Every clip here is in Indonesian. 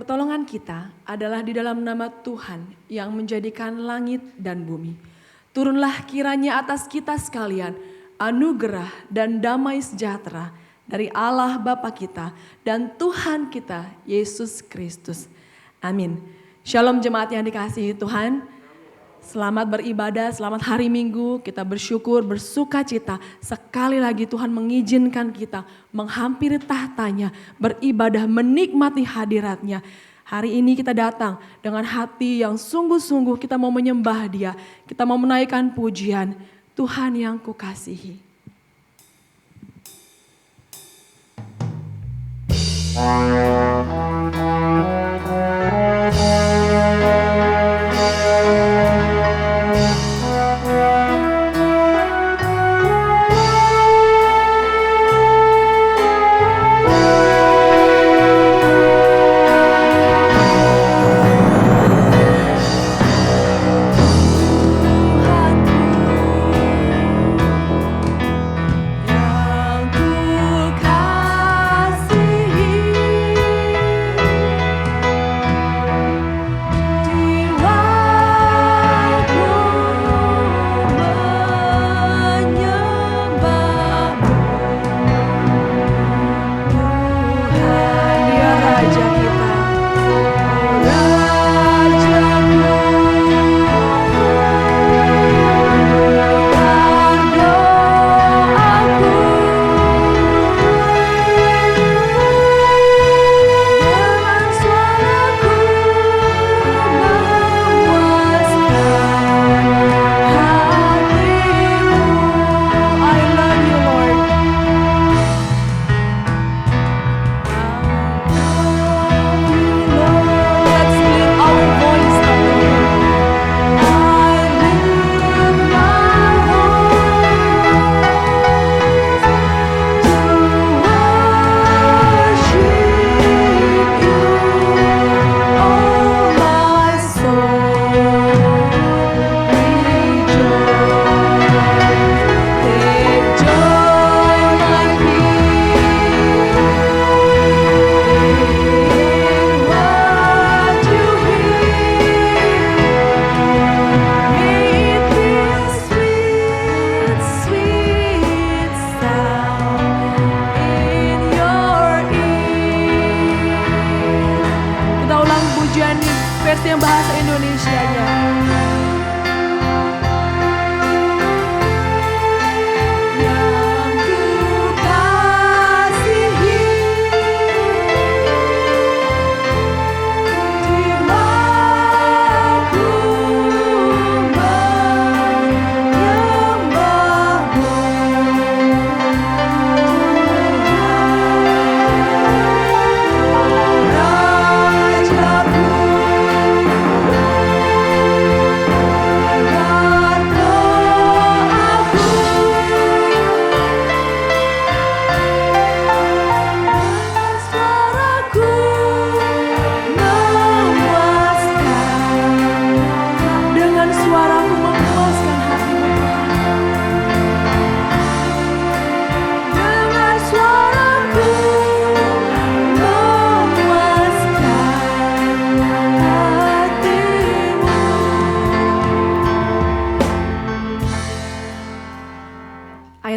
Pertolongan kita adalah di dalam nama Tuhan yang menjadikan langit dan bumi. Turunlah kiranya atas kita sekalian anugerah dan damai sejahtera dari Allah Bapa kita dan Tuhan kita Yesus Kristus. Amin. Shalom jemaat yang dikasihi Tuhan. Selamat beribadah, selamat hari Minggu. Kita bersyukur, bersuka cita. Sekali lagi Tuhan mengizinkan kita menghampiri tahtanya, beribadah, menikmati hadiratnya. Hari ini kita datang dengan hati yang sungguh-sungguh kita mau menyembah Dia. Kita mau menaikkan pujian, Tuhan yang kukasihi. Versi yang bahasa Indonesianya.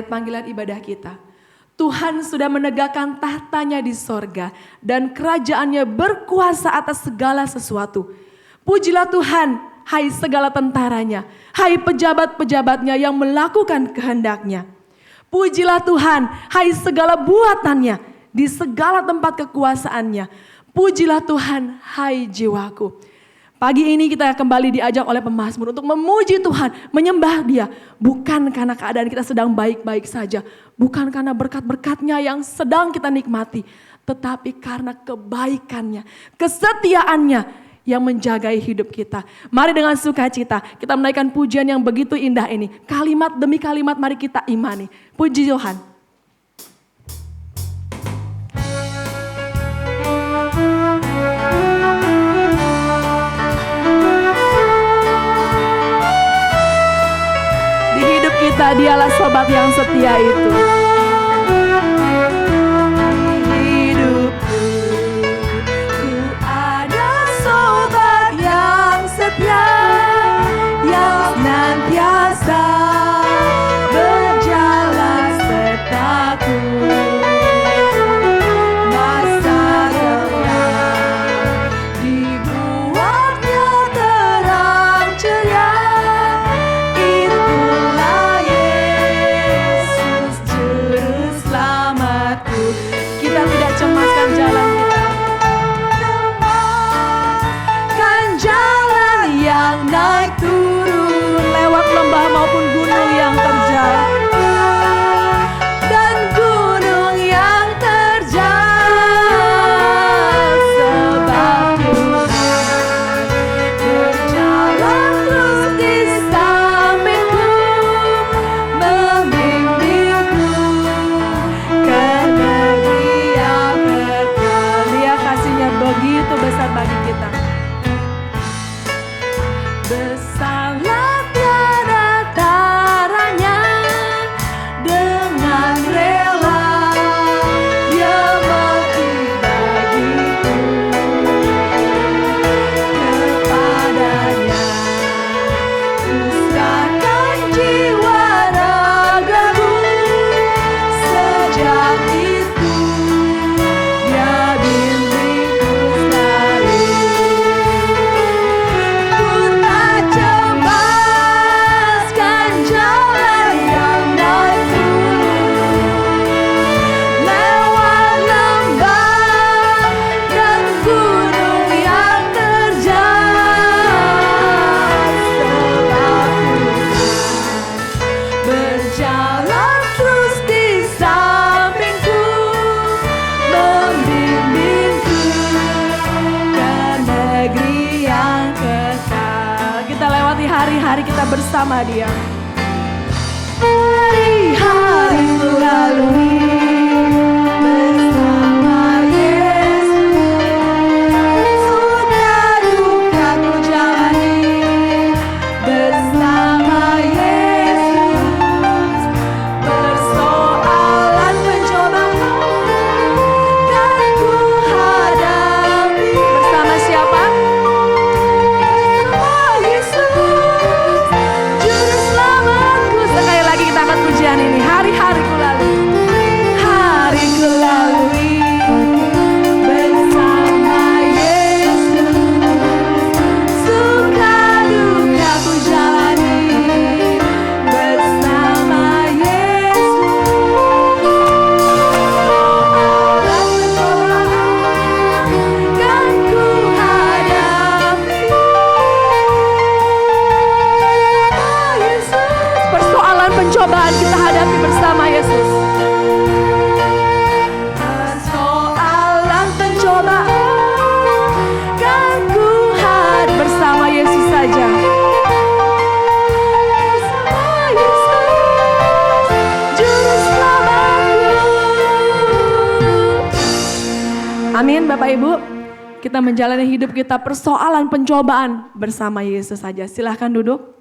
Panggilan ibadah kita. Tuhan sudah menegakkan tahtanya di sorga dan kerajaannya berkuasa atas segala sesuatu. Pujilah Tuhan, hai segala tentaranya, hai pejabat-pejabatnya yang melakukan kehendaknya. Pujilah Tuhan, hai segala buatannya di segala tempat kekuasaannya. Pujilah Tuhan, hai jiwaku. Pagi ini kita kembali diajak oleh pemazmur untuk memuji Tuhan, menyembah Dia. Bukan karena keadaan kita sedang baik-baik saja. Bukan karena berkat-berkatnya yang sedang kita nikmati. Tetapi karena kebaikannya, kesetiaannya yang menjagai hidup kita. Mari dengan sukacita kita menaikkan pujian yang begitu indah ini. Kalimat demi kalimat mari kita imani. Puji Tuhan. Kita dialah sobat yang setia itu. Hidupku, ku bersama Dia. Hari-hari ku lalui bersama Yesus, suka duka ku jalani bersama Yesus, persoalan pencobaan kan ku hadapi bersama siapa? Bersama Yesus, Juru Selamatku. Sekali lagi kita angkat pujian ini. Hari-hari ku lalui, hari ku lalui bersama Yesus, suka duka ku jalani bersama Yesus, soalan pencobaan kan ku hadapi bersama Yesus. Persoalan pencobaan kita hadapi bersama Yesus. Persoalan pencobaan kan ku hadapi bersama Yesus saja. Bersama Yesus, Juru Selamatku. Amin Bapak Ibu. Kita menjalani hidup kita persoalan pencobaan bersama Yesus saja. Silahkan duduk.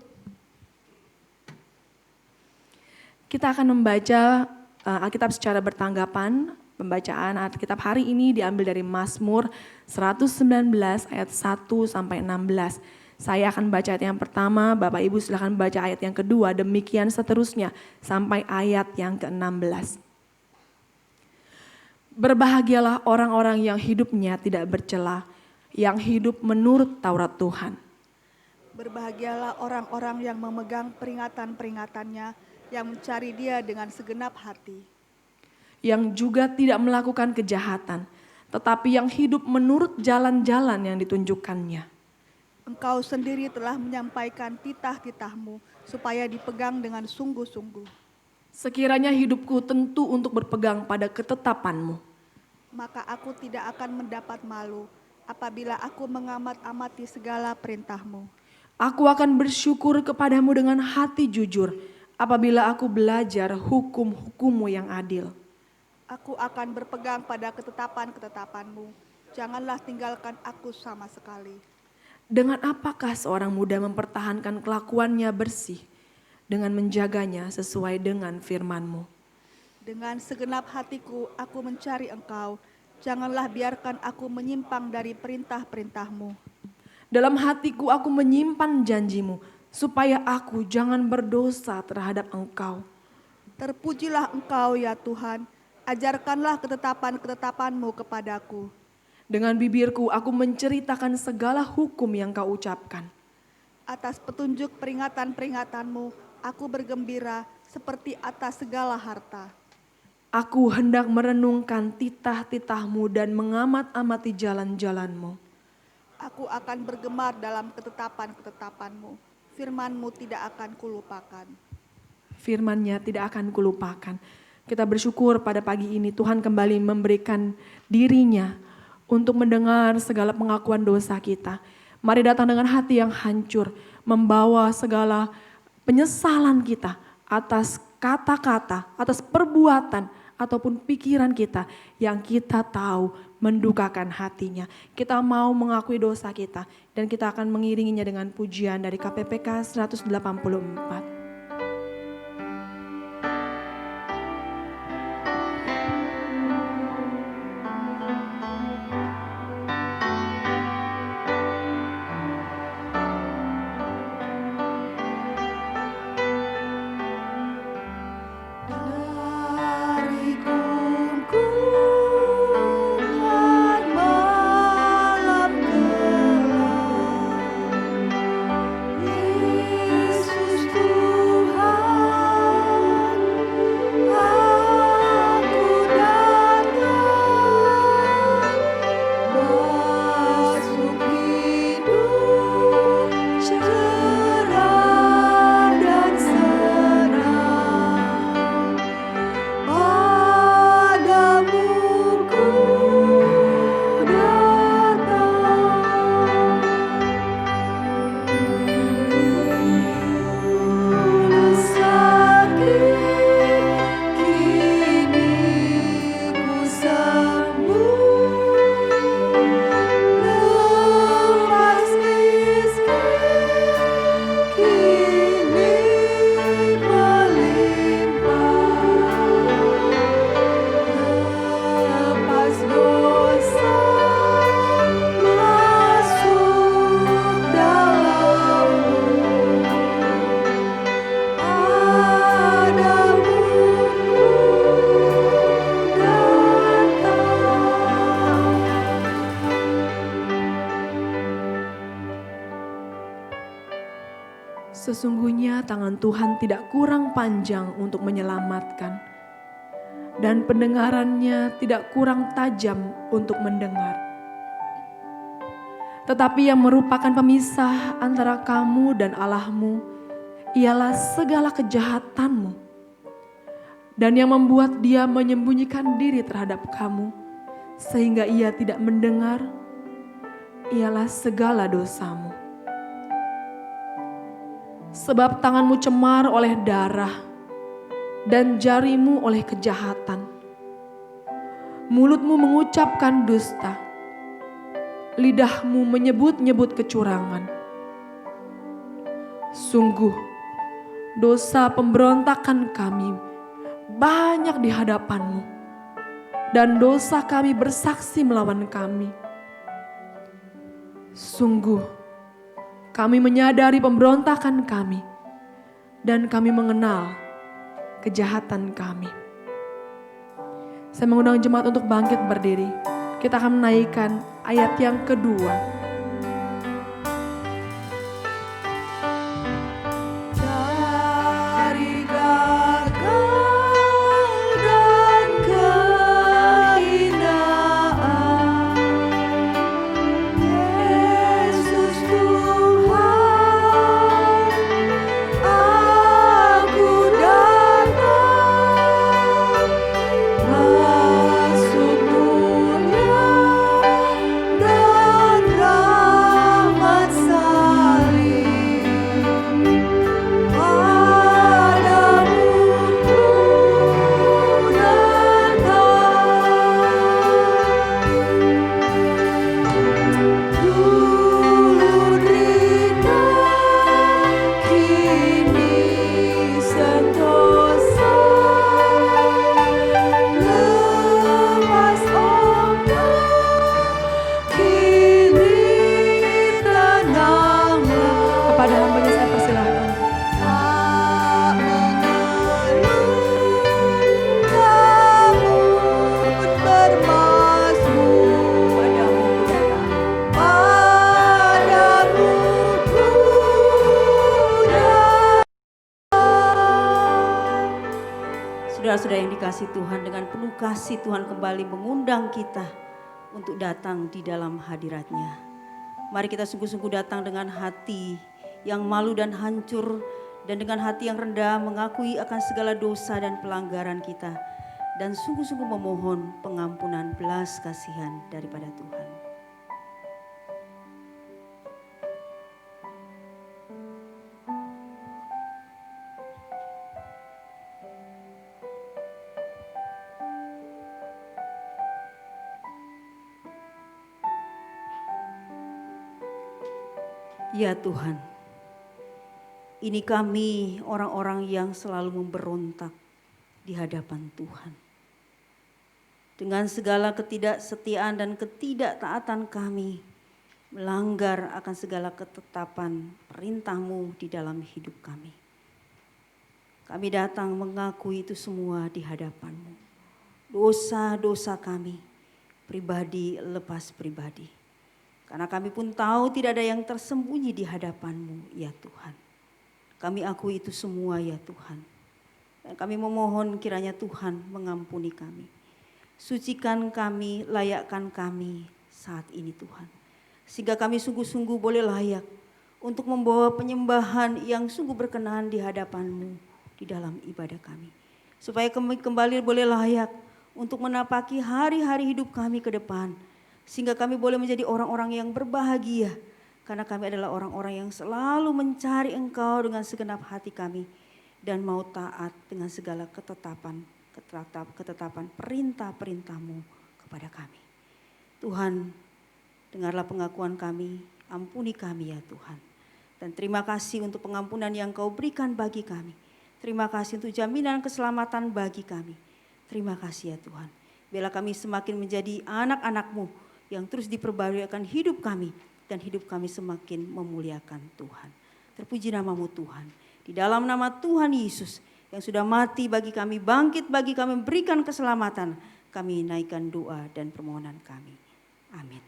Kita akan membaca Alkitab secara bertanggapan. Pembacaan Alkitab hari ini diambil dari Mazmur 119 ayat 1 sampai 16. Saya akan baca ayat yang pertama, Bapak Ibu silakan baca ayat yang kedua, demikian seterusnya sampai ayat yang ke-16. Berbahagialah orang-orang yang hidupnya tidak bercela, yang hidup menurut Taurat Tuhan. Berbahagialah orang-orang yang memegang peringatan-peringatannya, yang mencari Dia dengan segenap hati. Yang juga tidak melakukan kejahatan, tetapi yang hidup menurut jalan-jalan yang ditunjukkannya. Engkau sendiri telah menyampaikan titah-titahmu, supaya dipegang dengan sungguh-sungguh. Sekiranya hidupku tentu untuk berpegang pada ketetapanmu. Maka aku tidak akan mendapat malu, apabila aku mengamat-amati segala perintahmu. Aku akan bersyukur kepadamu dengan hati jujur, apabila aku belajar hukum-hukummu yang adil. Aku akan berpegang pada ketetapan-ketetapanmu, janganlah tinggalkan aku sama sekali. Dengan apakah seorang muda mempertahankan kelakuannya bersih, dengan menjaganya sesuai dengan firman-Mu. Dengan segenap hatiku aku mencari Engkau, janganlah biarkan aku menyimpang dari perintah-perintahmu. Dalam hatiku aku menyimpan janji-Mu, supaya aku jangan berdosa terhadap Engkau. Terpujilah Engkau ya Tuhan, ajarkanlah ketetapan-ketetapan-Mu kepadaku. Dengan bibirku aku menceritakan segala hukum yang Kau ucapkan. Atas petunjuk peringatan-peringatan-Mu, aku bergembira seperti atas segala harta. Aku hendak merenungkan titah-titah-Mu dan mengamat-amati jalan-jalan-Mu. Aku akan bergemar dalam ketetapan-ketetapan-Mu. Firman-Mu tidak akan kulupakan. Firman-Nya tidak akan kulupakan. Kita bersyukur pada pagi ini Tuhan kembali memberikan diri-Nya untuk mendengar segala pengakuan dosa kita. Mari datang dengan hati yang hancur, membawa segala penyesalan kita atas kata-kata, atas perbuatan ataupun pikiran kita yang kita tahu mendukakan hatinya. Kita mau mengakui dosa kita dan kita akan mengiringinya dengan pujian dari KPPK 184. Yesus Sesungguhnya tangan Tuhan tidak kurang panjang untuk menyelamatkan, dan pendengarannya tidak kurang tajam untuk mendengar. Tetapi yang merupakan pemisah antara kamu dan Allahmu ialah segala kejahatanmu, dan yang membuat Dia menyembunyikan diri terhadap kamu sehingga Ia tidak mendengar ialah segala dosamu. Sebab tanganmu cemar oleh darah dan jarimu oleh kejahatan. Mulutmu mengucapkan dusta, lidahmu menyebut-nyebut kecurangan. Sungguh, dosa pemberontakan kami banyak di hadapanmu, dan dosa kami bersaksi melawan kami. Sungguh, kami menyadari pemberontakan kami, dan kami mengenal kejahatan kami. Saya mengundang jemaat untuk bangkit berdiri. Kita akan menaikkan ayat yang kedua. Saudara-saudara yang dikasihi Tuhan, dengan penuh kasih Tuhan kembali mengundang kita untuk datang di dalam hadirat-Nya. Mari kita sungguh-sungguh datang dengan hati yang malu dan hancur, dan dengan hati yang rendah mengakui akan segala dosa dan pelanggaran kita, dan sungguh-sungguh memohon pengampunan belas kasihan daripada Tuhan. Ya Tuhan, ini kami orang-orang yang selalu memberontak di hadapan Tuhan. Dengan segala ketidaksetiaan dan ketidaktaatan kami, melanggar akan segala ketetapan perintah-Mu di dalam hidup kami. Kami datang mengakui itu semua di hadapan-Mu. Dosa-dosa kami, pribadi lepas pribadi. Karena kami pun tahu tidak ada yang tersembunyi di hadapan-Mu, ya Tuhan. Kami akui itu semua, ya Tuhan. Dan kami memohon kiranya Tuhan mengampuni kami. Sucikan kami, layakkan kami saat ini Tuhan. Sehingga kami sungguh-sungguh boleh layak untuk membawa penyembahan yang sungguh berkenan di hadapan-Mu di dalam ibadah kami. Supaya kami kembali boleh layak untuk menapaki hari-hari hidup kami ke depan. Sehingga kami boleh menjadi orang-orang yang berbahagia. Karena kami adalah orang-orang yang selalu mencari Engkau dengan segenap hati kami. Dan mau taat dengan segala ketetapan perintah-perintah-Mu kepada kami. Tuhan, dengarlah pengakuan kami, ampuni kami ya Tuhan. Dan terima kasih untuk pengampunan yang Kau berikan bagi kami. Terima kasih untuk jaminan keselamatan bagi kami. Terima kasih ya Tuhan. Biarlah kami semakin menjadi anak-anak-Mu yang terus diperbarui akan hidup kami, dan hidup kami semakin memuliakan Tuhan. Terpuji nama-Mu Tuhan. Di dalam nama Tuhan Yesus yang sudah mati bagi kami, bangkit bagi kami, memberikan keselamatan, kami naikkan doa dan permohonan kami. Amin.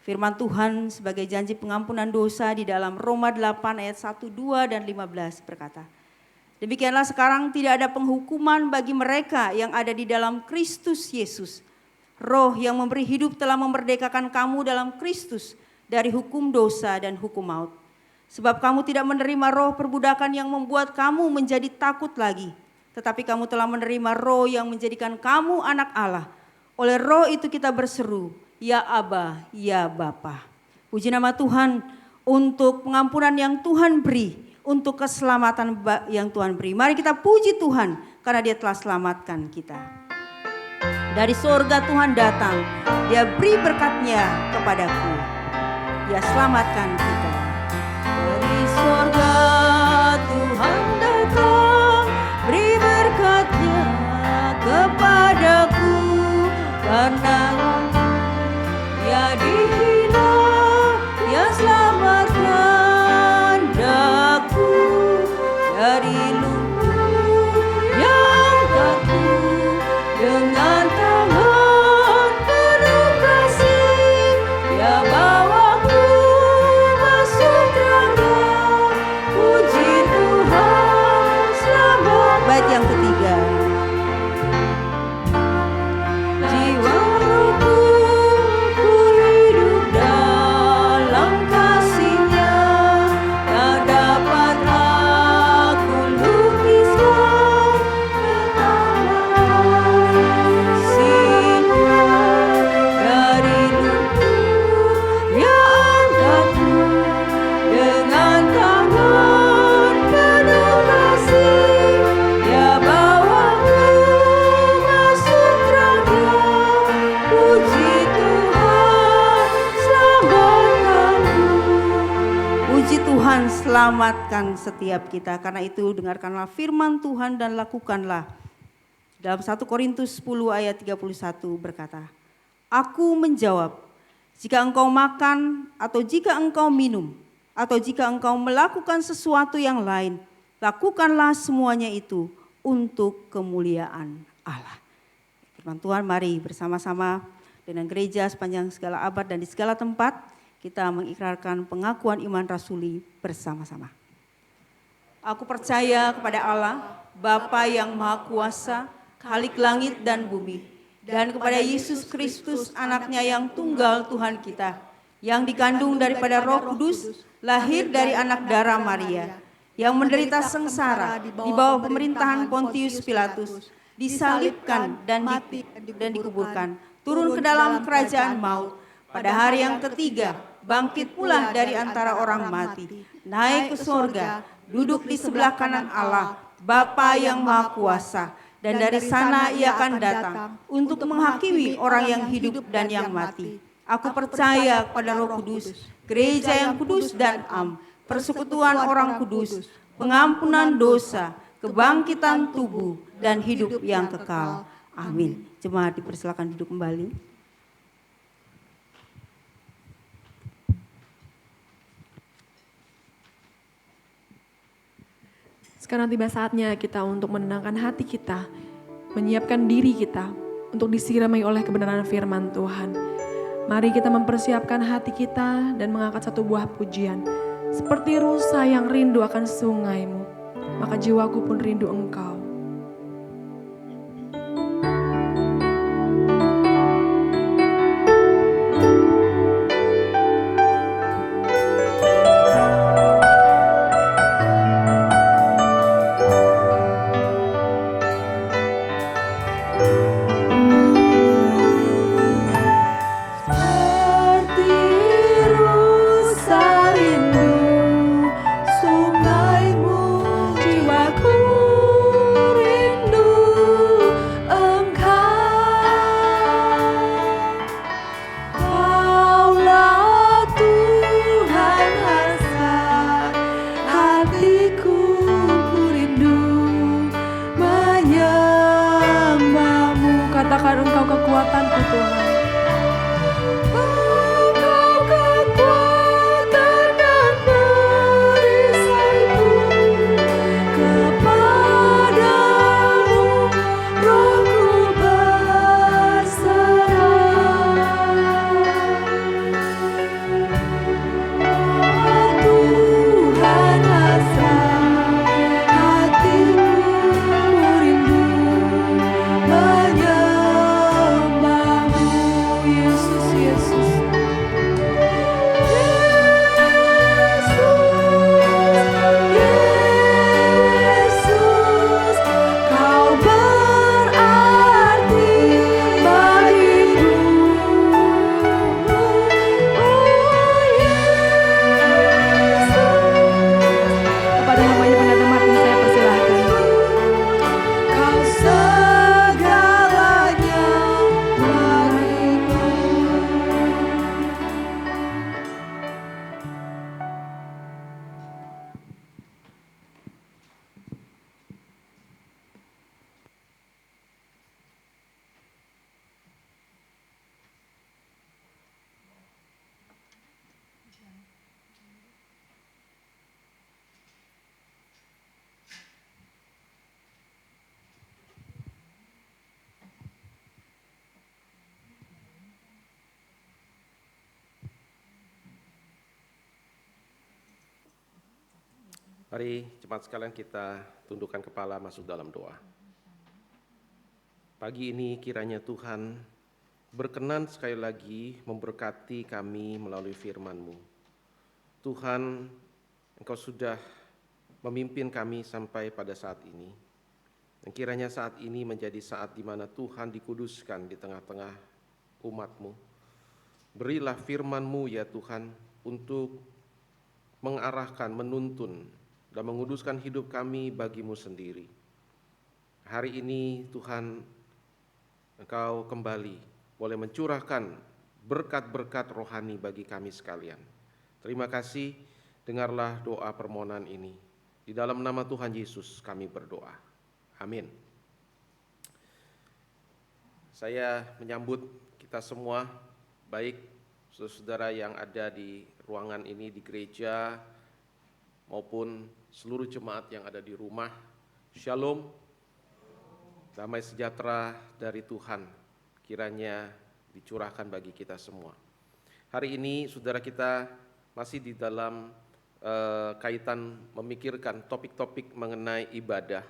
Firman Tuhan sebagai janji pengampunan dosa di dalam Roma 8 ayat 1, 2, dan 15 berkata, demikianlah sekarang tidak ada penghukuman bagi mereka yang ada di dalam Kristus Yesus. Roh yang memberi hidup telah memerdekakan kamu dalam Kristus dari hukum dosa dan hukum maut. Sebab kamu tidak menerima roh perbudakan yang membuat kamu menjadi takut lagi. Tetapi kamu telah menerima roh yang menjadikan kamu anak Allah. Oleh roh itu kita berseru, ya Aba, ya Bapa. Puji nama Tuhan untuk pengampunan yang Tuhan beri, untuk keselamatan yang Tuhan beri. Mari kita puji Tuhan karena Dia telah selamatkan kita. Dari surga Tuhan datang, Dia beri berkat-Nya kepadaku. Dia selamatkan kita. Dari surga Tuhan datang, beri berkat-Nya kepadaku. Karena Dia dihina, Dia selamatkan daku. Dari lumpur yang kaku, dengan tangan penuh kasih, Dia bawaku masuk terangnya. Puji Tuhan, selamat. Bait yang ketiga. Jiwa rohku ku hidup dalam kasih-Nya, tak dapat aku lukiskan betapa kasih-Nya. Dari lumpur Dia angkatku, dengan tangan penuh kasih, Dia bawaku masuk terangnya. Puji Tuhan, selamatkanku. Puji Tuhan, selamatkan setiap kita. Karena itu dengarkanlah firman Tuhan dan lakukanlah. Dalam 1 Korintus 10 ayat 31 berkata, Aku menjawab, jika engkau makan atau jika engkau minum atau jika engkau melakukan sesuatu yang lain, lakukanlah semuanya itu untuk kemuliaan Allah. Firman Tuhan, mari bersama-sama dengan gereja sepanjang segala abad dan di segala tempat kita mengikrarkan pengakuan iman rasuli bersama-sama. Aku percaya kepada Allah, Bapa yang Maha Kuasa, Khalik langit dan bumi, dan kepada Yesus Kristus anaknya yang tunggal Tuhan kita, yang dikandung daripada Roh Kudus, lahir dari anak darah Maria, yang menderita sengsara di bawah pemerintahan Pontius Pilatus, disalibkan dan dikuburkan, turun ke dalam kerajaan maut, pada hari yang ketiga bangkit pula dari antara orang mati, naik ke surga, duduk di sebelah kanan Allah, Bapa yang Maha Kuasa, dan dari sana Ia akan datang untuk menghakimi orang yang hidup dan yang mati. Aku percaya kepada Roh Kudus, gereja yang kudus dan am, persekutuan orang kudus, pengampunan dosa, kebangkitan tubuh, dan hidup yang kekal. Amin. Jemaat dipersilakan duduk kembali. Sekarang tiba saatnya kita untuk menenangkan hati kita, menyiapkan diri kita untuk disirami oleh kebenaran firman Tuhan. Mari kita mempersiapkan hati kita dan mengangkat satu buah pujian. Seperti rusa yang rindu akan sungaimu, maka jiwaku pun rindu Engkau. Katakan Engkau kekuatanku Tuhan. Engkau kekuatan dan perisaiku, kepadamu rohku berserah. Mari jemaat sekalian kita tundukkan kepala masuk dalam doa. Pagi ini kiranya Tuhan berkenan sekali lagi memberkati kami melalui firman-Mu. Tuhan, Engkau sudah memimpin kami sampai pada saat ini. Dan kiranya saat ini menjadi saat di mana Tuhan dikuduskan di tengah-tengah umat-Mu. Berilah firman-Mu ya Tuhan untuk mengarahkan, menuntun, dan menguduskan hidup kami bagi-Mu sendiri. Hari ini Tuhan, Engkau kembali boleh mencurahkan berkat-berkat rohani bagi kami sekalian. Terima kasih, dengarlah doa permohonan ini. Di dalam nama Tuhan Yesus kami berdoa. Amin. Saya menyambut kita semua, baik saudara-saudara yang ada di ruangan ini di gereja maupun seluruh jemaat yang ada di rumah. Shalom, damai sejahtera dari Tuhan kiranya dicurahkan bagi kita semua. Hari ini saudara kita masih di dalam kaitan memikirkan topik-topik mengenai ibadah.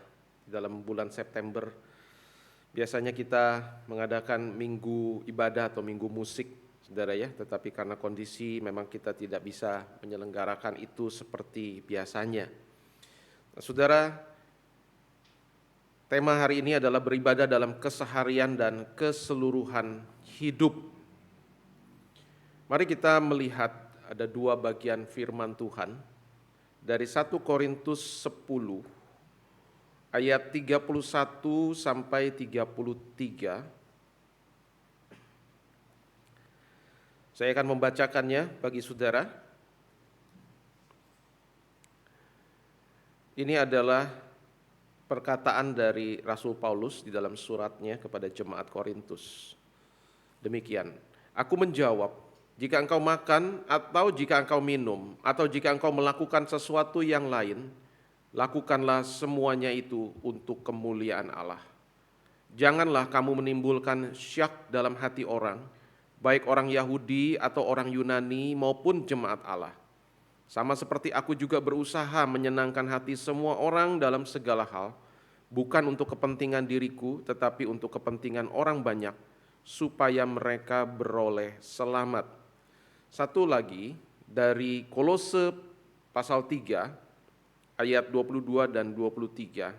Dalam bulan September biasanya kita mengadakan minggu ibadah atau minggu musik, saudara ya, tetapi karena kondisi memang kita tidak bisa menyelenggarakan itu seperti biasanya. Nah, saudara, tema hari ini adalah beribadah dalam keseharian dan keseluruhan hidup. Mari kita melihat ada dua bagian firman Tuhan dari 1 Korintus 10 ayat 31 sampai 33. Saya akan membacakannya bagi saudara. Ini adalah perkataan dari Rasul Paulus di dalam suratnya kepada jemaat Korintus. Demikian, aku menjawab, jika engkau makan atau jika engkau minum atau jika engkau melakukan sesuatu yang lain, lakukanlah semuanya itu untuk kemuliaan Allah. Janganlah kamu menimbulkan syak dalam hati orang, baik orang Yahudi atau orang Yunani maupun jemaat Allah. Sama seperti aku juga berusaha menyenangkan hati semua orang dalam segala hal, bukan untuk kepentingan diriku, tetapi untuk kepentingan orang banyak, supaya mereka beroleh selamat. Satu lagi dari Kolose pasal 3 ayat 22 dan 23.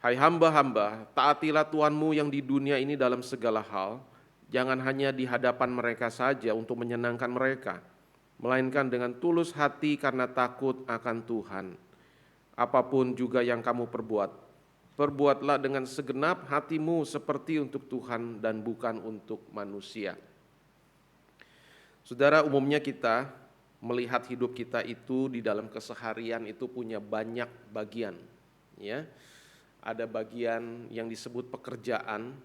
Hai hamba-hamba, taatilah Tuhanmu yang di dunia ini dalam segala hal, jangan hanya di hadapan mereka saja untuk menyenangkan mereka, melainkan dengan tulus hati karena takut akan Tuhan. Apapun juga yang kamu perbuat, perbuatlah dengan segenap hatimu seperti untuk Tuhan dan bukan untuk manusia. Saudara, umumnya kita melihat hidup kita itu di dalam keseharian itu punya banyak bagian, ya. Ada bagian yang disebut pekerjaan,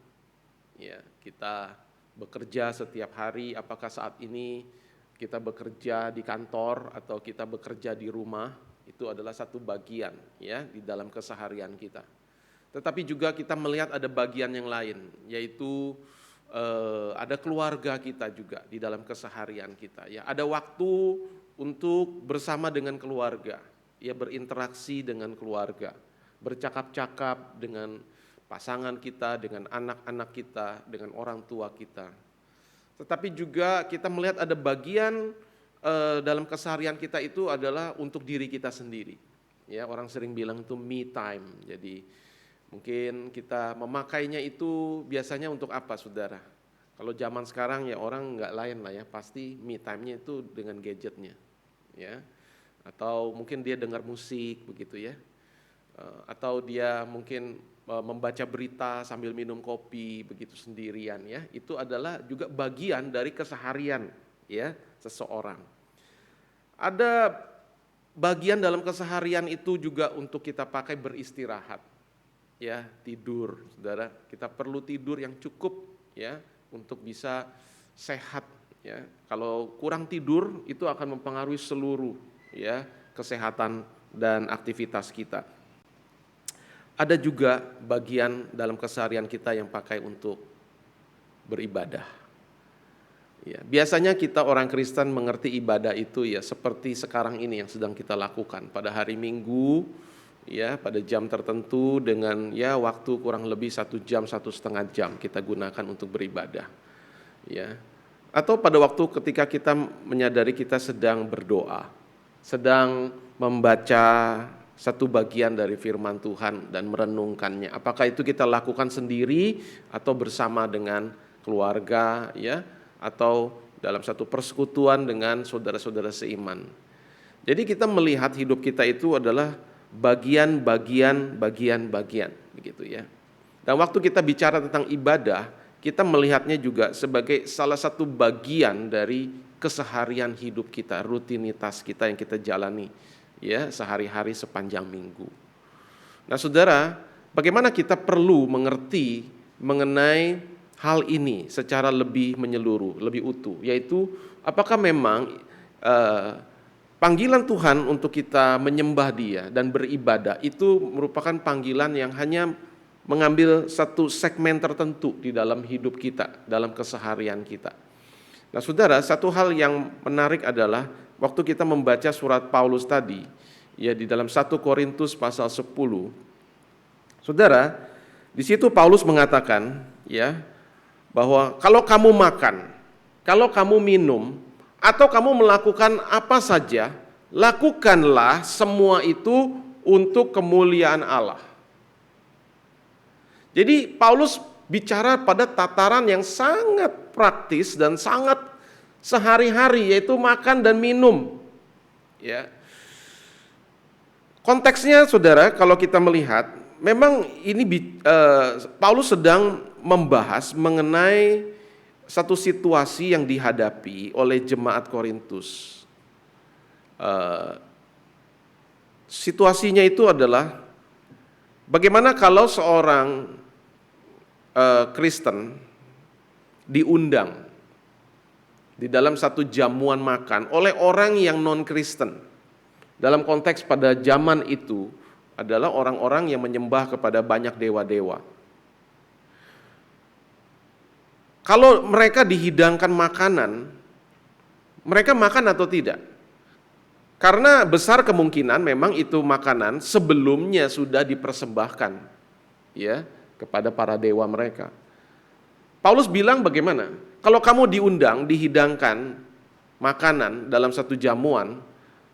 ya. Kita bekerja setiap hari, apakah saat ini kita bekerja di kantor atau kita bekerja di rumah, itu adalah satu bagian, ya, di dalam keseharian kita. Tetapi juga kita melihat ada bagian yang lain, yaitu ada keluarga kita juga di dalam keseharian kita, ya. Ada waktu untuk bersama dengan keluarga, ya, berinteraksi dengan keluarga, bercakap-cakap dengan pasangan kita, dengan anak-anak kita, dengan orang tua kita. Tetapi juga kita melihat ada bagian dalam keseharian kita itu adalah untuk diri kita sendiri, ya. Orang sering bilang itu me time. Jadi mungkin kita memakainya itu biasanya untuk apa, saudara? Kalau zaman sekarang ya orang nggak lain lah ya, pasti me time-nya itu dengan gadgetnya, ya. Atau mungkin dia dengar musik begitu ya, atau dia mungkin membaca berita sambil minum kopi begitu sendirian, ya. Itu adalah juga bagian dari keseharian, ya, seseorang. Ada bagian dalam keseharian itu juga untuk kita pakai beristirahat, ya, tidur, saudara. Kita perlu tidur yang cukup, ya, untuk bisa sehat, ya. Kalau kurang tidur itu akan mempengaruhi seluruh, ya, kesehatan dan aktivitas kita. Ada juga bagian dalam keseharian kita yang pakai untuk beribadah. Ya, biasanya kita orang Kristen mengerti ibadah itu ya seperti sekarang ini yang sedang kita lakukan pada hari Minggu, ya pada jam tertentu dengan ya waktu kurang lebih 1 jam, 1,5 jam kita gunakan untuk beribadah. Ya, atau pada waktu ketika kita menyadari kita sedang berdoa, sedang membaca satu bagian dari firman Tuhan dan merenungkannya. Apakah itu kita lakukan sendiri atau bersama dengan keluarga, ya, atau dalam satu persekutuan dengan saudara-saudara seiman. Jadi kita melihat hidup kita itu adalah bagian-bagian, begitu ya. Dan waktu kita bicara tentang ibadah, kita melihatnya juga sebagai salah satu bagian dari keseharian hidup kita, rutinitas kita yang kita jalani ya sehari-hari sepanjang minggu. Nah, Saudara, bagaimana kita perlu mengerti mengenai hal ini secara lebih menyeluruh, lebih utuh, yaitu apakah memang panggilan Tuhan untuk kita menyembah Dia dan beribadah itu merupakan panggilan yang hanya mengambil satu segmen tertentu di dalam hidup kita, dalam keseharian kita. Nah, Saudara, satu hal yang menarik adalah waktu kita membaca surat Paulus tadi, ya di dalam 1 Korintus pasal 10. Saudara, di situ Paulus mengatakan, ya, bahwa kalau kamu makan, kalau kamu minum, atau kamu melakukan apa saja, lakukanlah semua itu untuk kemuliaan Allah. Jadi Paulus bicara pada tataran yang sangat praktis dan sangat sehari-hari, yaitu makan dan minum. Ya. Konteksnya, Saudara, kalau kita melihat, memang ini Paulus sedang membahas mengenai satu situasi yang dihadapi oleh jemaat Korintus. Situasinya itu adalah bagaimana kalau seorang Kristen diundang di dalam satu jamuan makan oleh orang yang non-Kristen. Dalam konteks pada zaman itu adalah orang-orang yang menyembah kepada banyak dewa-dewa. Kalau mereka dihidangkan makanan, mereka makan atau tidak? Karena besar kemungkinan memang itu makanan sebelumnya sudah dipersembahkan, ya, kepada para dewa mereka. Paulus bilang bagaimana? Kalau kamu diundang, dihidangkan makanan dalam satu jamuan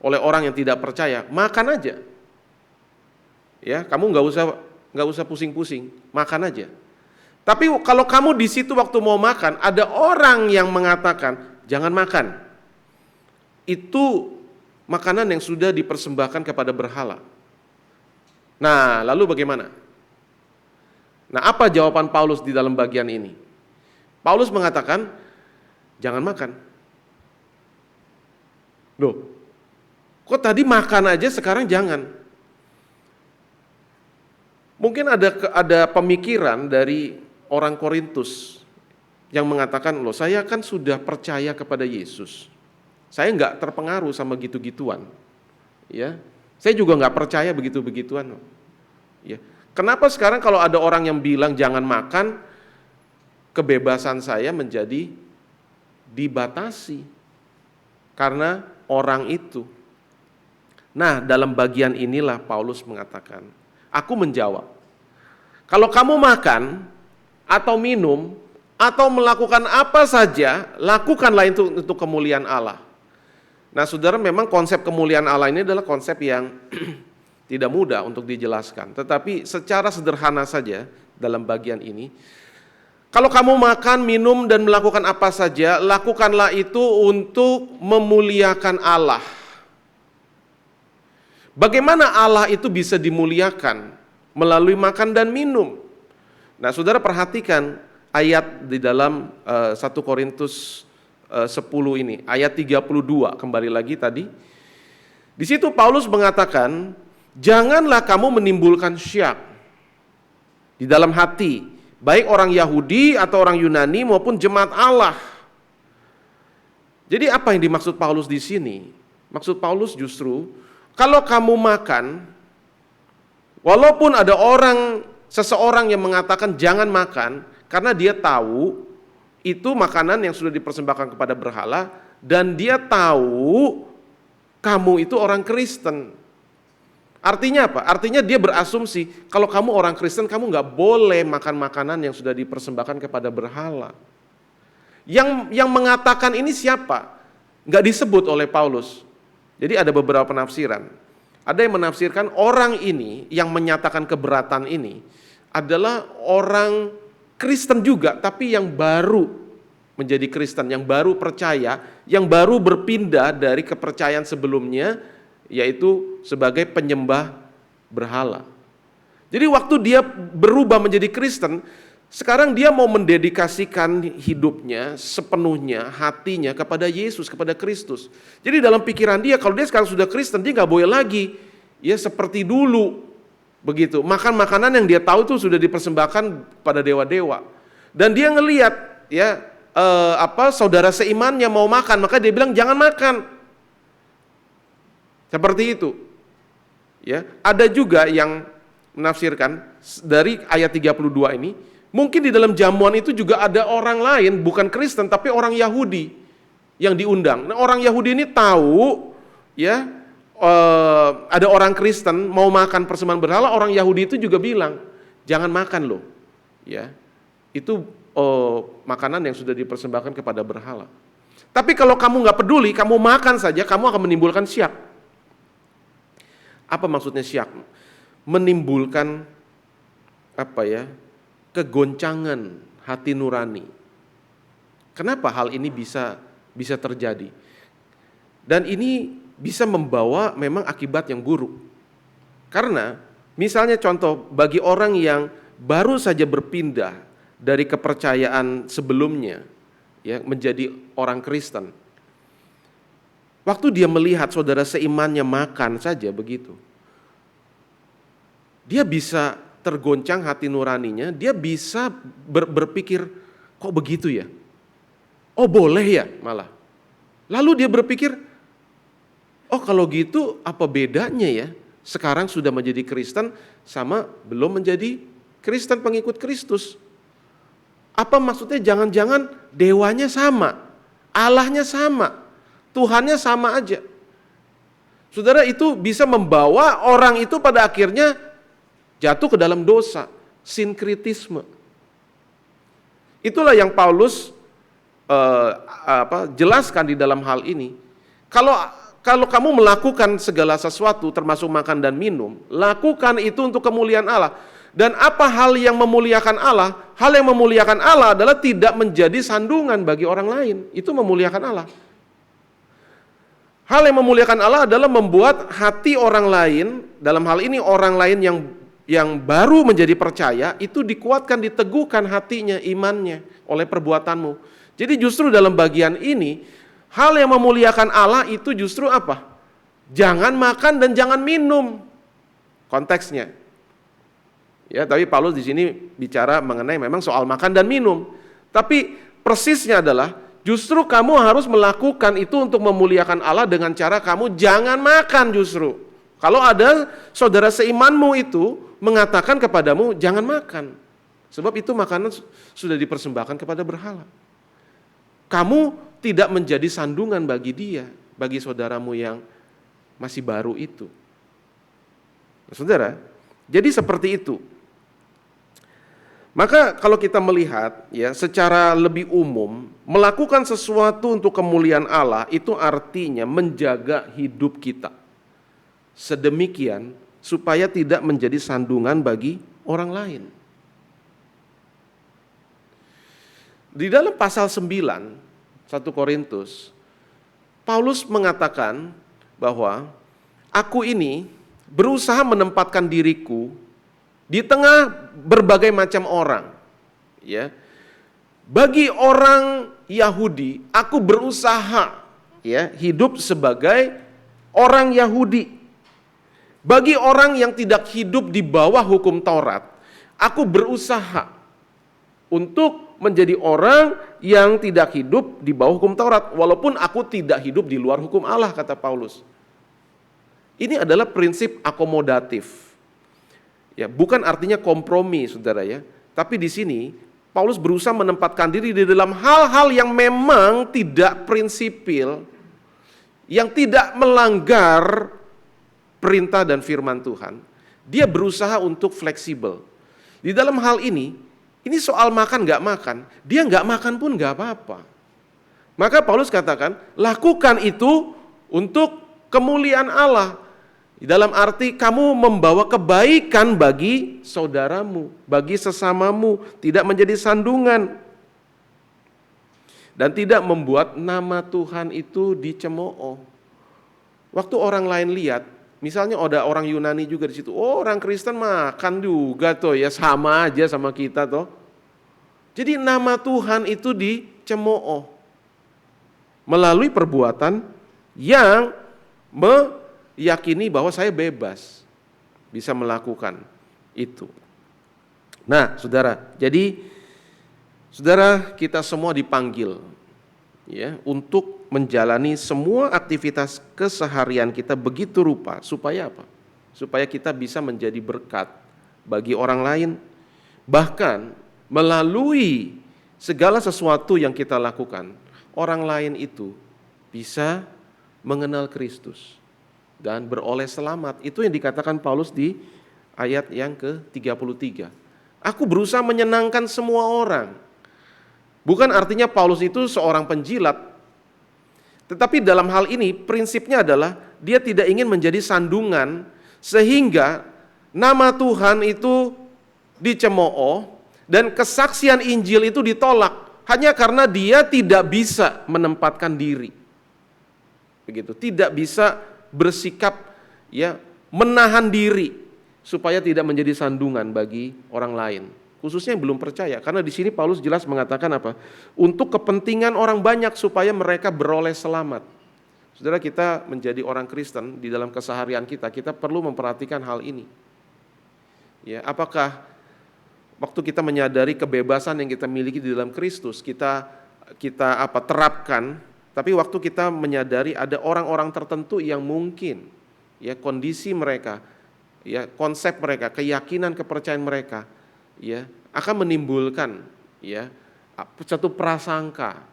oleh orang yang tidak percaya, makan aja. Ya, kamu nggak usah pusing-pusing, makan aja. Tapi kalau kamu di situ waktu mau makan, ada orang yang mengatakan jangan makan. Itu makanan yang sudah dipersembahkan kepada berhala. Nah, lalu bagaimana? Nah, apa jawaban Paulus di dalam bagian ini? Paulus mengatakan, jangan makan. Loh, kok tadi makan aja sekarang jangan? Mungkin ada pemikiran dari orang Korintus yang mengatakan, loh saya kan sudah percaya kepada Yesus. Saya nggak terpengaruh sama gitu-gituan. Ya, saya juga nggak percaya begitu-begituan. Ya. Kenapa sekarang kalau ada orang yang bilang jangan makan, kebebasan saya menjadi dibatasi karena orang itu. Nah, dalam bagian inilah Paulus mengatakan, aku menjawab, kalau kamu makan atau minum atau melakukan apa saja, lakukanlah itu untuk kemuliaan Allah. Nah, Saudara, memang konsep kemuliaan Allah ini adalah konsep yang tidak mudah untuk dijelaskan. Tetapi secara sederhana saja dalam bagian ini, kalau kamu makan, minum, dan melakukan apa saja, lakukanlah itu untuk memuliakan Allah. Bagaimana Allah itu bisa dimuliakan? Melalui makan dan minum. Nah, Saudara perhatikan ayat di dalam 1 Korintus 10 ini, ayat 32 kembali lagi tadi. Di situ Paulus mengatakan, janganlah kamu menimbulkan syak di dalam hati, baik orang Yahudi atau orang Yunani maupun jemaat Allah. Jadi apa yang dimaksud Paulus di sini? Maksud Paulus justru, kalau kamu makan, walaupun ada seseorang yang mengatakan jangan makan, karena dia tahu itu makanan yang sudah dipersembahkan kepada berhala, dan dia tahu kamu itu orang Kristen. Artinya apa? Artinya dia berasumsi kalau kamu orang Kristen, kamu nggak boleh makan makanan yang sudah dipersembahkan kepada berhala. Yang mengatakan ini siapa? Nggak disebut oleh Paulus. Jadi ada beberapa penafsiran. Ada yang menafsirkan orang ini yang menyatakan keberatan ini adalah orang Kristen juga, tapi yang baru menjadi Kristen, yang baru percaya, yang baru berpindah dari kepercayaan sebelumnya, yaitu sebagai penyembah berhala. Jadi waktu dia berubah menjadi Kristen, sekarang dia mau mendedikasikan hidupnya sepenuhnya, hatinya kepada Yesus, kepada Kristus. Jadi dalam pikiran dia, kalau dia sekarang sudah Kristen, dia gak boleh lagi ya seperti dulu begitu. Makan makanan yang dia tahu itu sudah dipersembahkan pada dewa-dewa. Dan dia ngelihat ya saudara seimannya mau makan, maka dia bilang jangan makan. Seperti itu. Ya, ada juga yang menafsirkan dari ayat 32 ini, mungkin di dalam jamuan itu juga ada orang lain, bukan Kristen tapi orang Yahudi yang diundang. Nah, orang Yahudi ini tahu ya ada orang Kristen mau makan persembahan berhala, orang Yahudi itu juga bilang, jangan makan loh. Ya. Itu makanan yang sudah dipersembahkan kepada berhala. Tapi kalau kamu nggak peduli, kamu makan saja, kamu akan menimbulkan syak. Apa maksudnya syak? Menimbulkan kegoncangan hati nurani. Kenapa hal ini bisa terjadi? Dan ini bisa membawa memang akibat yang buruk. Karena misalnya contoh bagi orang yang baru saja berpindah dari kepercayaan sebelumnya ya menjadi orang Kristen. Waktu dia melihat saudara seimannya makan saja begitu, dia bisa tergoncang hati nuraninya, dia bisa berpikir, kok begitu ya? Oh boleh ya malah. Lalu dia berpikir, oh kalau gitu apa bedanya ya? Sekarang sudah menjadi Kristen sama belum menjadi Kristen pengikut Kristus. Apa maksudnya jangan-jangan dewanya sama, Allahnya sama, Tuhannya sama aja. Saudara, itu bisa membawa orang itu pada akhirnya jatuh ke dalam dosa, sinkritisme. Itulah yang Paulus jelaskan di dalam hal ini. Kalau kamu melakukan segala sesuatu termasuk makan dan minum, lakukan itu untuk kemuliaan Allah. Dan apa hal yang memuliakan Allah? Hal yang memuliakan Allah adalah tidak menjadi sandungan bagi orang lain. Itu memuliakan Allah. Hal yang memuliakan Allah adalah membuat hati orang lain, dalam hal ini orang lain yang baru menjadi percaya, itu dikuatkan, diteguhkan hatinya, imannya oleh perbuatanmu. Jadi justru dalam bagian ini, hal yang memuliakan Allah itu justru apa? Jangan makan dan jangan minum. Konteksnya. Ya, tapi Paulus di sini bicara mengenai memang soal makan dan minum. Tapi persisnya adalah justru kamu harus melakukan itu untuk memuliakan Allah dengan cara kamu jangan makan justru. Kalau ada saudara seimanmu itu mengatakan kepadamu jangan makan. Sebab itu makanan sudah dipersembahkan kepada berhala. Kamu tidak menjadi sandungan bagi dia, bagi saudaramu yang masih baru itu. Nah, saudara, jadi seperti itu. Maka kalau kita melihat ya secara lebih umum, melakukan sesuatu untuk kemuliaan Allah itu artinya menjaga hidup kita sedemikian supaya tidak menjadi sandungan bagi orang lain. Di dalam pasal 9 1 Korintus, Paulus mengatakan bahwa aku ini berusaha menempatkan diriku di tengah berbagai macam orang, ya. Bagi orang Yahudi, aku berusaha ya hidup sebagai orang Yahudi. Bagi orang yang tidak hidup di bawah hukum Taurat, aku berusaha untuk menjadi orang yang tidak hidup di bawah hukum Taurat, walaupun aku tidak hidup di luar hukum Allah, kata Paulus. Ini adalah prinsip akomodatif. Ya, bukan artinya kompromi, saudara ya. Tapi di sini Paulus berusaha menempatkan diri di dalam hal-hal yang memang tidak prinsipil, yang tidak melanggar perintah dan firman Tuhan. Dia berusaha untuk fleksibel. Di dalam hal ini soal makan gak makan, dia gak makan pun gak apa-apa. Maka Paulus katakan, lakukan itu untuk kemuliaan Allah. Dalam arti kamu membawa kebaikan bagi saudaramu, bagi sesamamu, tidak menjadi sandungan. Dan tidak membuat nama Tuhan itu dicemooh. Waktu orang lain lihat, misalnya ada orang Yunani juga di situ, oh orang Kristen makan juga toh ya, sama aja sama kita toh. Jadi nama Tuhan itu dicemooh melalui perbuatan yang meyakini bahwa saya bebas bisa melakukan itu. Nah, saudara, jadi saudara kita semua dipanggil ya untuk menjalani semua aktivitas keseharian kita begitu rupa supaya apa? Supaya kita bisa menjadi berkat bagi orang lain, bahkan melalui segala sesuatu yang kita lakukan, orang lain itu bisa mengenal Kristus dan beroleh selamat. Itu yang dikatakan Paulus di ayat yang ke-33. Aku berusaha menyenangkan semua orang. Bukan artinya Paulus itu seorang penjilat. Tetapi dalam hal ini prinsipnya adalah dia tidak ingin menjadi sandungan sehingga nama Tuhan itu dicemooh dan kesaksian Injil itu ditolak hanya karena dia tidak bisa menempatkan diri. Begitu, tidak bisa bersikap ya menahan diri supaya tidak menjadi sandungan bagi orang lain, khususnya yang belum percaya. Karena di sini Paulus jelas mengatakan apa? Untuk kepentingan orang banyak supaya mereka beroleh selamat. Saudara, kita menjadi orang Kristen di dalam keseharian kita perlu memperhatikan hal ini. Ya, apakah waktu kita menyadari kebebasan yang kita miliki di dalam Kristus, kita terapkan, tapi waktu kita menyadari ada orang-orang tertentu yang mungkin ya kondisi mereka, ya konsep mereka, keyakinan, kepercayaan mereka ya akan menimbulkan ya satu prasangka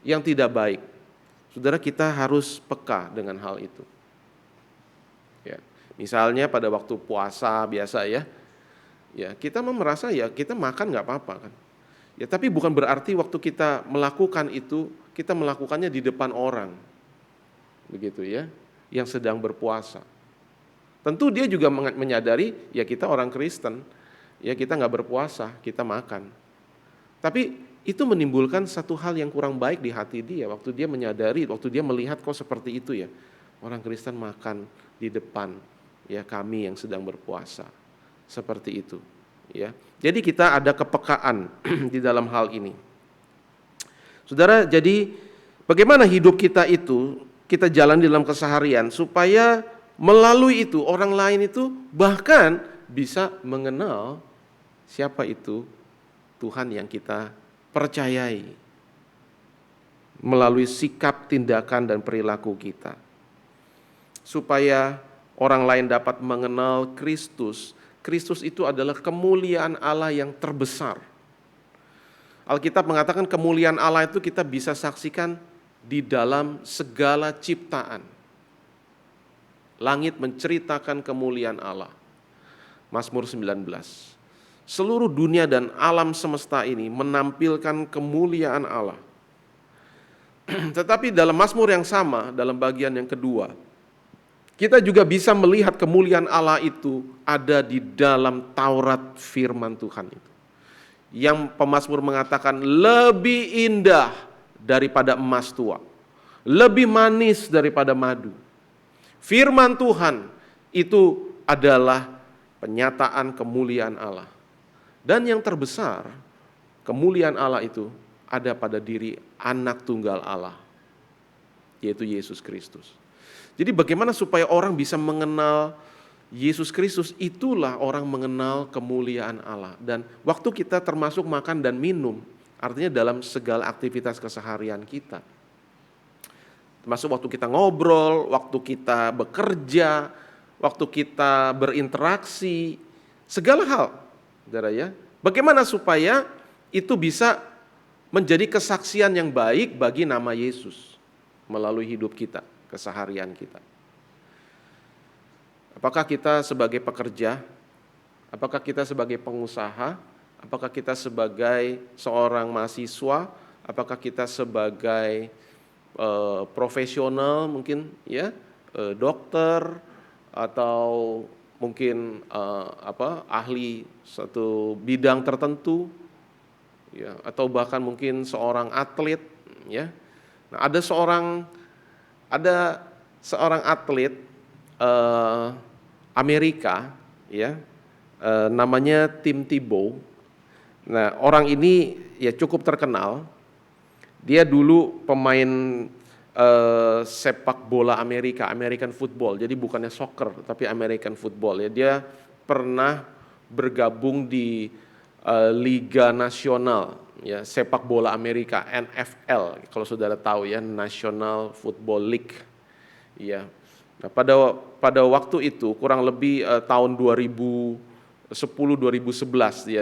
yang tidak baik. Saudara, kita harus peka dengan hal itu. Ya, misalnya pada waktu puasa biasa ya kita merasa ya kita makan nggak apa-apa kan. Ya, tapi bukan berarti waktu kita melakukan itu kita melakukannya di depan orang, begitu ya, yang sedang berpuasa. Tentu dia juga menyadari ya kita orang Kristen, ya kita nggak berpuasa, kita makan. Tapi itu menimbulkan satu hal yang kurang baik di hati dia waktu dia menyadari, waktu dia melihat kok seperti itu ya, orang Kristen makan di depan ya kami yang sedang berpuasa. Seperti itu, ya. Jadi kita ada kepekaan di dalam hal ini. Saudara, jadi bagaimana hidup kita itu kita jalan di dalam keseharian supaya melalui itu orang lain itu bahkan bisa mengenal siapa itu Tuhan yang kita percayai melalui sikap, tindakan dan perilaku kita. Supaya orang lain dapat mengenal Kristus. Kristus itu adalah kemuliaan Allah yang terbesar. Alkitab mengatakan kemuliaan Allah itu kita bisa saksikan di dalam segala ciptaan. Langit menceritakan kemuliaan Allah. Mazmur 19. Seluruh dunia dan alam semesta ini menampilkan kemuliaan Allah. Tetapi dalam Mazmur yang sama, dalam bagian yang kedua, kita juga bisa melihat kemuliaan Allah itu ada di dalam Taurat firman Tuhan itu. Yang pemazmur mengatakan lebih indah daripada emas tua, lebih manis daripada madu. Firman Tuhan itu adalah penyataan kemuliaan Allah. Dan yang terbesar, kemuliaan Allah itu ada pada diri anak tunggal Allah, yaitu Yesus Kristus. Jadi bagaimana supaya orang bisa mengenal Yesus Kristus, itulah orang mengenal kemuliaan Allah. Dan waktu kita termasuk makan dan minum, artinya dalam segala aktivitas keseharian kita. Termasuk waktu kita ngobrol, waktu kita bekerja, waktu kita berinteraksi, segala hal. Saudara ya, bagaimana supaya itu bisa menjadi kesaksian yang baik bagi nama Yesus melalui hidup kita, keseharian kita. Apakah kita sebagai pekerja, apakah kita sebagai pengusaha, apakah kita sebagai seorang mahasiswa, apakah kita sebagai profesional mungkin ya, dokter atau mungkin ahli satu bidang tertentu, ya, atau bahkan mungkin seorang atlet, ya. Nah, ada seorang atlet Amerika, ya, namanya Tim Tebow. Nah, orang ini ya cukup terkenal. Dia dulu pemain sepak bola American football. Jadi bukannya soccer, tapi American football. Ya, dia pernah bergabung di Liga Nasional, ya, sepak bola Amerika, NFL, kalau saudara tahu ya, National Football League. Ya. Nah, pada waktu itu kurang lebih tahun 2010-2011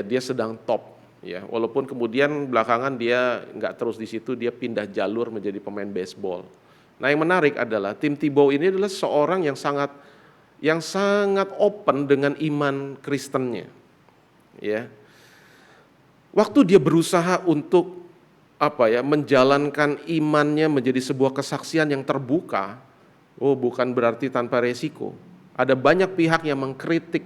dia sedang top, ya. Walaupun kemudian belakangan dia nggak terus di situ, dia pindah jalur menjadi pemain baseball. Nah, yang menarik adalah Tim Tebow ini adalah seorang yang sangat open dengan iman Kristennya, ya. Waktu dia berusaha untuk menjalankan imannya menjadi sebuah kesaksian yang terbuka, bukan berarti tanpa resiko. Ada banyak pihak yang mengkritik,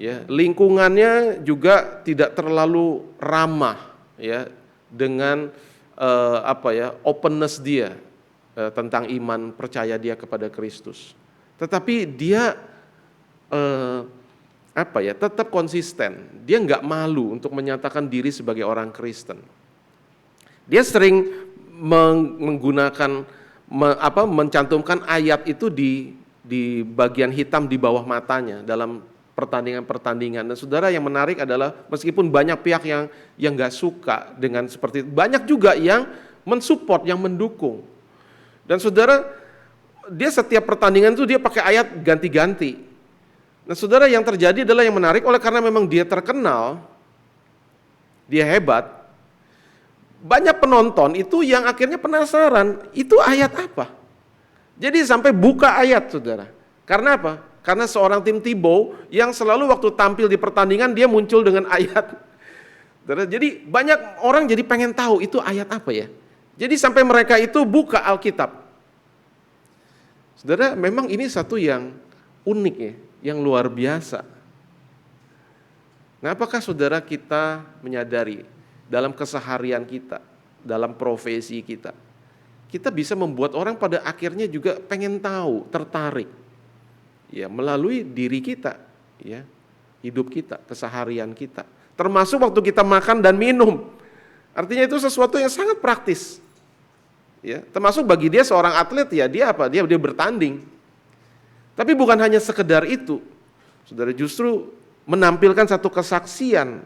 ya. Lingkungannya juga tidak terlalu ramah, ya, dengan openness dia tentang iman percaya dia kepada Kristus. Tetapi dia tetap konsisten. Dia nggak malu untuk menyatakan diri sebagai orang Kristen. Dia sering mencantumkan ayat itu di bagian hitam di bawah matanya dalam pertandingan-pertandingan. Dan saudara, yang menarik adalah meskipun banyak pihak yang nggak suka dengan seperti itu, banyak juga yang mensupport, yang mendukung. Dan saudara, dia setiap pertandingan itu dia pakai ayat ganti-ganti. Nah, saudara, yang terjadi adalah yang menarik, oleh karena memang dia terkenal, dia hebat, banyak penonton itu yang akhirnya penasaran, itu ayat apa? Jadi sampai buka ayat, saudara. Karena apa? Karena seorang Tim Tebow yang selalu waktu tampil di pertandingan dia muncul dengan ayat. Saudara, jadi banyak orang jadi pengen tahu itu ayat apa ya. Jadi sampai mereka itu buka Alkitab. Saudara, memang ini satu yang unik ya, yang luar biasa. Nah, apakah saudara kita menyadari dalam keseharian kita, dalam profesi kita bisa membuat orang pada akhirnya juga pengen tahu, tertarik, ya, melalui diri kita, ya, hidup kita, keseharian kita, termasuk waktu kita makan dan minum. Artinya itu sesuatu yang sangat praktis, ya, termasuk bagi dia seorang atlet, ya, dia bertanding. Tapi bukan hanya sekedar itu, saudara, justru menampilkan satu kesaksian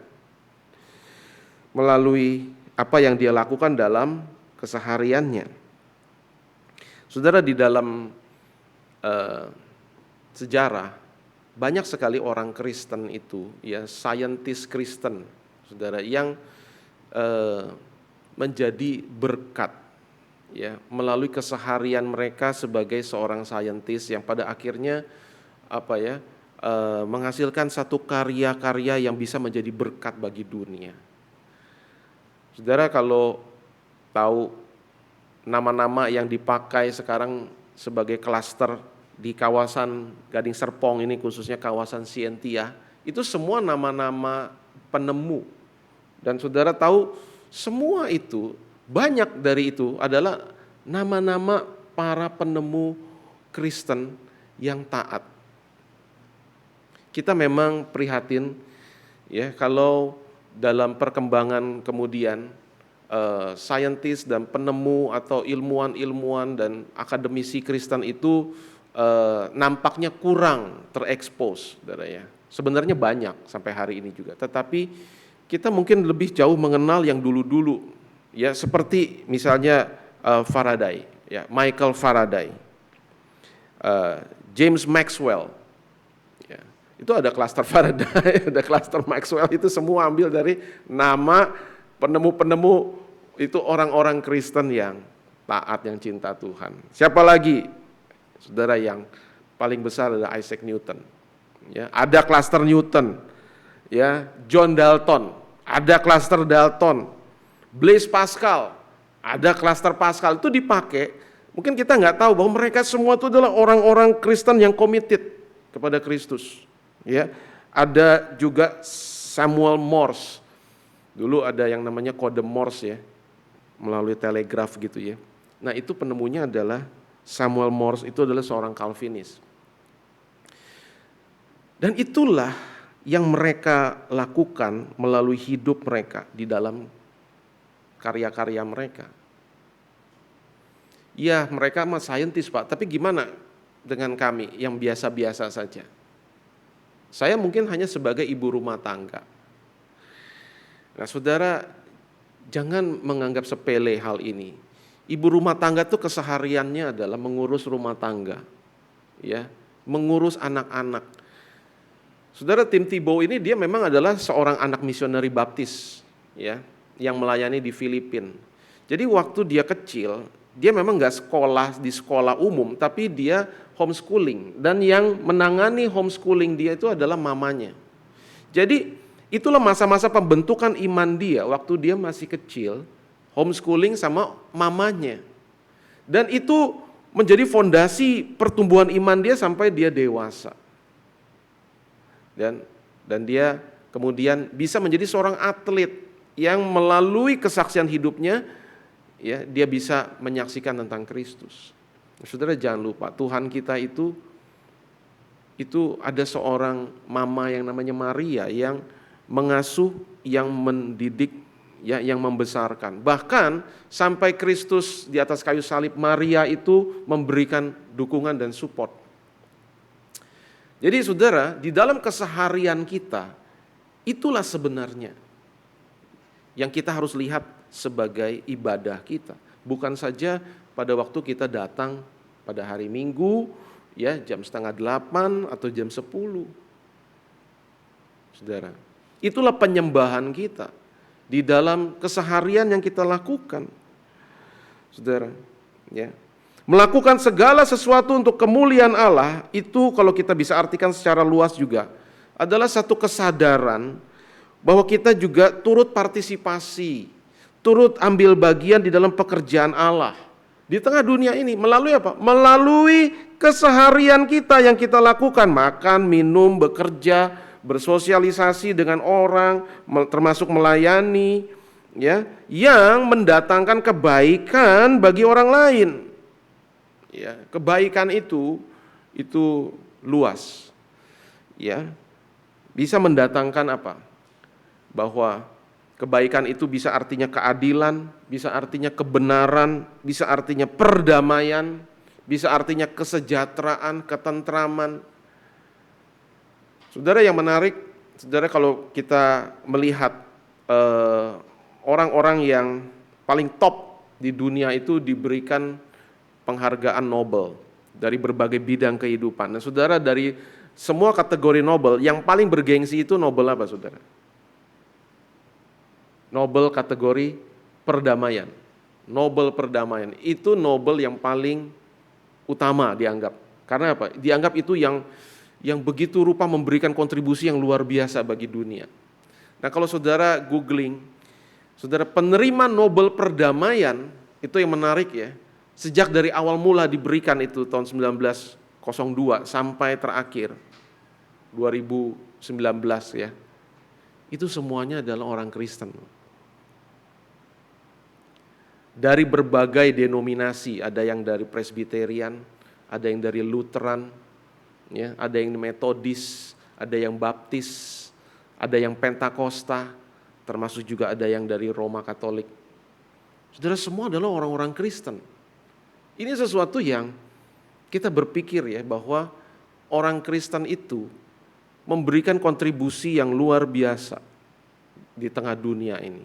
melalui apa yang dia lakukan dalam kesehariannya. Saudara, di dalam sejarah banyak sekali orang Kristen itu, ya, saintis Kristen, saudara, yang menjadi berkat, ya, melalui keseharian mereka sebagai seorang saintis yang pada akhirnya menghasilkan satu karya-karya yang bisa menjadi berkat bagi dunia. Saudara, kalau tahu nama-nama yang dipakai sekarang sebagai klaster di kawasan Gading Serpong ini, khususnya kawasan Sientia, itu semua nama-nama penemu. Dan saudara tahu, semua itu, banyak dari itu adalah nama-nama para penemu Kristen yang taat. Kita memang prihatin, ya, kalau dalam perkembangan kemudian saintis dan penemu atau ilmuwan-ilmuwan dan akademisi Kristen itu nampaknya kurang terekspos, saudara, ya. Sebenarnya banyak sampai hari ini juga, tetapi kita mungkin lebih jauh mengenal yang dulu-dulu, ya, seperti misalnya Faraday, ya, Michael Faraday, James Maxwell, itu ada klaster Faraday, ada klaster Maxwell, itu semua ambil dari nama Penemu-penemu itu orang-orang Kristen yang taat, yang cinta Tuhan. Siapa lagi? Saudara, yang paling besar adalah Isaac Newton. Ya, ada klaster Newton. Ya, John Dalton, ada klaster Dalton. Blaise Pascal, ada klaster Pascal. Itu dipakai. Mungkin kita nggak tahu bahwa mereka semua itu adalah orang-orang Kristen yang committed kepada Kristus. Ya, ada juga Samuel Morse. Dulu ada yang namanya kode Morse ya, melalui telegraf gitu ya. Nah itu penemunya adalah Samuel Morse, itu adalah seorang Calvinis. Dan itulah yang mereka lakukan melalui hidup mereka di dalam karya-karya mereka. Ya mereka mah saintis Pak, tapi gimana dengan kami yang biasa-biasa saja? Saya mungkin hanya sebagai ibu rumah tangga. Nah saudara, jangan menganggap sepele hal ini. Ibu rumah tangga itu kesehariannya adalah mengurus rumah tangga, ya, mengurus anak-anak. Saudara, Tim Tebow ini dia memang adalah seorang anak misioneri baptis, ya, yang melayani di Filipina. Jadi waktu dia kecil, dia memang nggak sekolah di sekolah umum, tapi dia homeschooling. Dan yang menangani homeschooling dia itu adalah mamanya. Jadi itulah masa-masa pembentukan iman dia waktu dia masih kecil, homeschooling sama mamanya. Dan itu menjadi fondasi pertumbuhan iman dia sampai dia dewasa. Dan dia kemudian bisa menjadi seorang atlet yang melalui kesaksian hidupnya, ya, dia bisa menyaksikan tentang Kristus. Saudara jangan lupa, Tuhan kita itu ada seorang mama yang namanya Maria yang mengasuh, yang mendidik, ya, yang membesarkan. Bahkan sampai Kristus di atas kayu salib, Maria itu memberikan dukungan dan support. Jadi saudara, di dalam keseharian kita, itulah sebenarnya yang kita harus lihat sebagai ibadah kita. Bukan saja pada waktu kita datang pada hari Minggu, ya, jam 7:30 atau jam 10. Saudara, itulah penyembahan kita di dalam keseharian yang kita lakukan. Saudara, ya. Melakukan segala sesuatu untuk kemuliaan Allah, itu kalau kita bisa artikan secara luas juga, adalah satu kesadaran bahwa kita juga turut partisipasi, turut ambil bagian di dalam pekerjaan Allah di tengah dunia ini. Melalui apa? Melalui keseharian kita yang kita lakukan, makan, minum, bekerja, bersosialisasi dengan orang, termasuk melayani, ya, yang mendatangkan kebaikan bagi orang lain. Ya, kebaikan itu luas. Ya. Bisa mendatangkan apa? Bahwa kebaikan itu bisa artinya keadilan, bisa artinya kebenaran, bisa artinya perdamaian, bisa artinya kesejahteraan, ketentraman. Saudara, yang menarik, saudara, kalau kita melihat orang-orang yang paling top di dunia itu diberikan penghargaan Nobel dari berbagai bidang kehidupan. Nah, saudara, dari semua kategori Nobel, yang paling bergengsi itu Nobel apa, saudara? Nobel kategori perdamaian. Nobel perdamaian. Itu Nobel yang paling utama dianggap. Karena apa? Dianggap itu yang begitu rupa memberikan kontribusi yang luar biasa bagi dunia. Nah, kalau saudara googling, saudara, penerima Nobel perdamaian, itu yang menarik ya. Sejak dari awal mula diberikan itu tahun 1902 sampai terakhir 2019 ya. Itu semuanya adalah orang Kristen. Dari berbagai denominasi, ada yang dari Presbyterian, ada yang dari Lutheran, ya, ada yang Metodis, ada yang Baptis, ada yang Pentakosta, termasuk juga ada yang dari Roma Katolik. Saudara, semua adalah orang-orang Kristen. Ini sesuatu yang kita berpikir ya, bahwa orang Kristen itu memberikan kontribusi yang luar biasa di tengah dunia ini.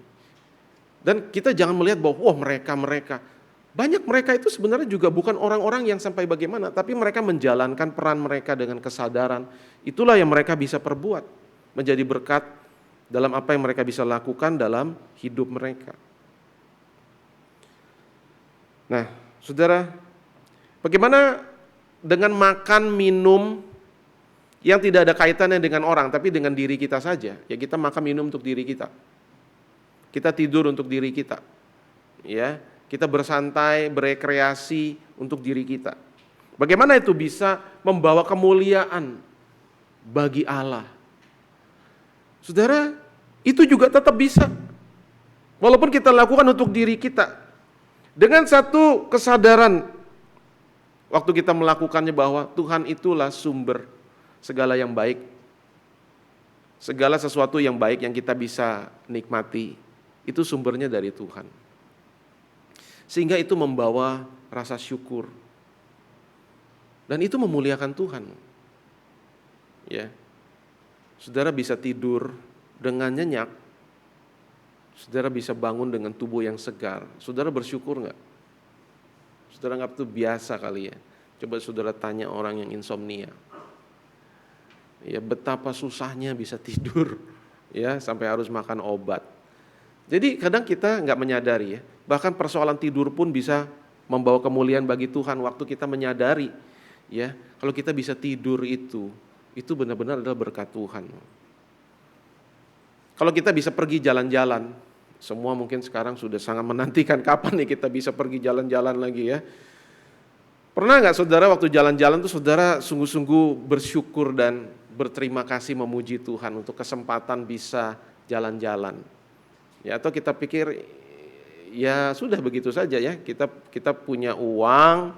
Dan kita jangan melihat bahwa wah mereka. Banyak mereka itu sebenarnya juga bukan orang-orang yang sampai bagaimana, tapi mereka menjalankan peran mereka dengan kesadaran. Itulah yang mereka bisa perbuat, menjadi berkat dalam apa yang mereka bisa lakukan dalam hidup mereka. Nah, saudara, bagaimana dengan makan, minum yang tidak ada kaitannya dengan orang, tapi dengan diri kita saja? Ya, kita makan, minum untuk diri kita. Kita tidur untuk diri kita. Ya, kita bersantai, berekreasi untuk diri kita. Bagaimana itu bisa membawa kemuliaan bagi Allah? Saudara, itu juga tetap bisa. Walaupun kita lakukan untuk diri kita. Dengan satu kesadaran waktu kita melakukannya bahwa Tuhan itulah sumber segala yang baik. Segala sesuatu yang baik yang kita bisa nikmati, itu sumbernya dari Tuhan. Sehingga itu membawa rasa syukur. Dan itu memuliakan Tuhan. Ya. Saudara bisa tidur dengan nyenyak. Saudara bisa bangun dengan tubuh yang segar. Saudara bersyukur enggak? Saudara anggap itu biasa kali ya. Coba saudara tanya orang yang insomnia. Ya, betapa susahnya bisa tidur ya sampai harus makan obat. Jadi kadang kita enggak menyadari ya. Bahkan persoalan tidur pun bisa membawa kemuliaan bagi Tuhan waktu kita menyadari ya, kalau kita bisa tidur itu benar-benar adalah berkat Tuhan. Kalau kita bisa pergi jalan-jalan, semua mungkin sekarang sudah sangat menantikan kapan nih kita bisa pergi jalan-jalan lagi ya. Pernah nggak saudara waktu jalan-jalan tuh saudara sungguh-sungguh bersyukur dan berterima kasih memuji Tuhan untuk kesempatan bisa jalan-jalan? Ya, atau kita pikir ya sudah begitu saja ya, kita punya uang,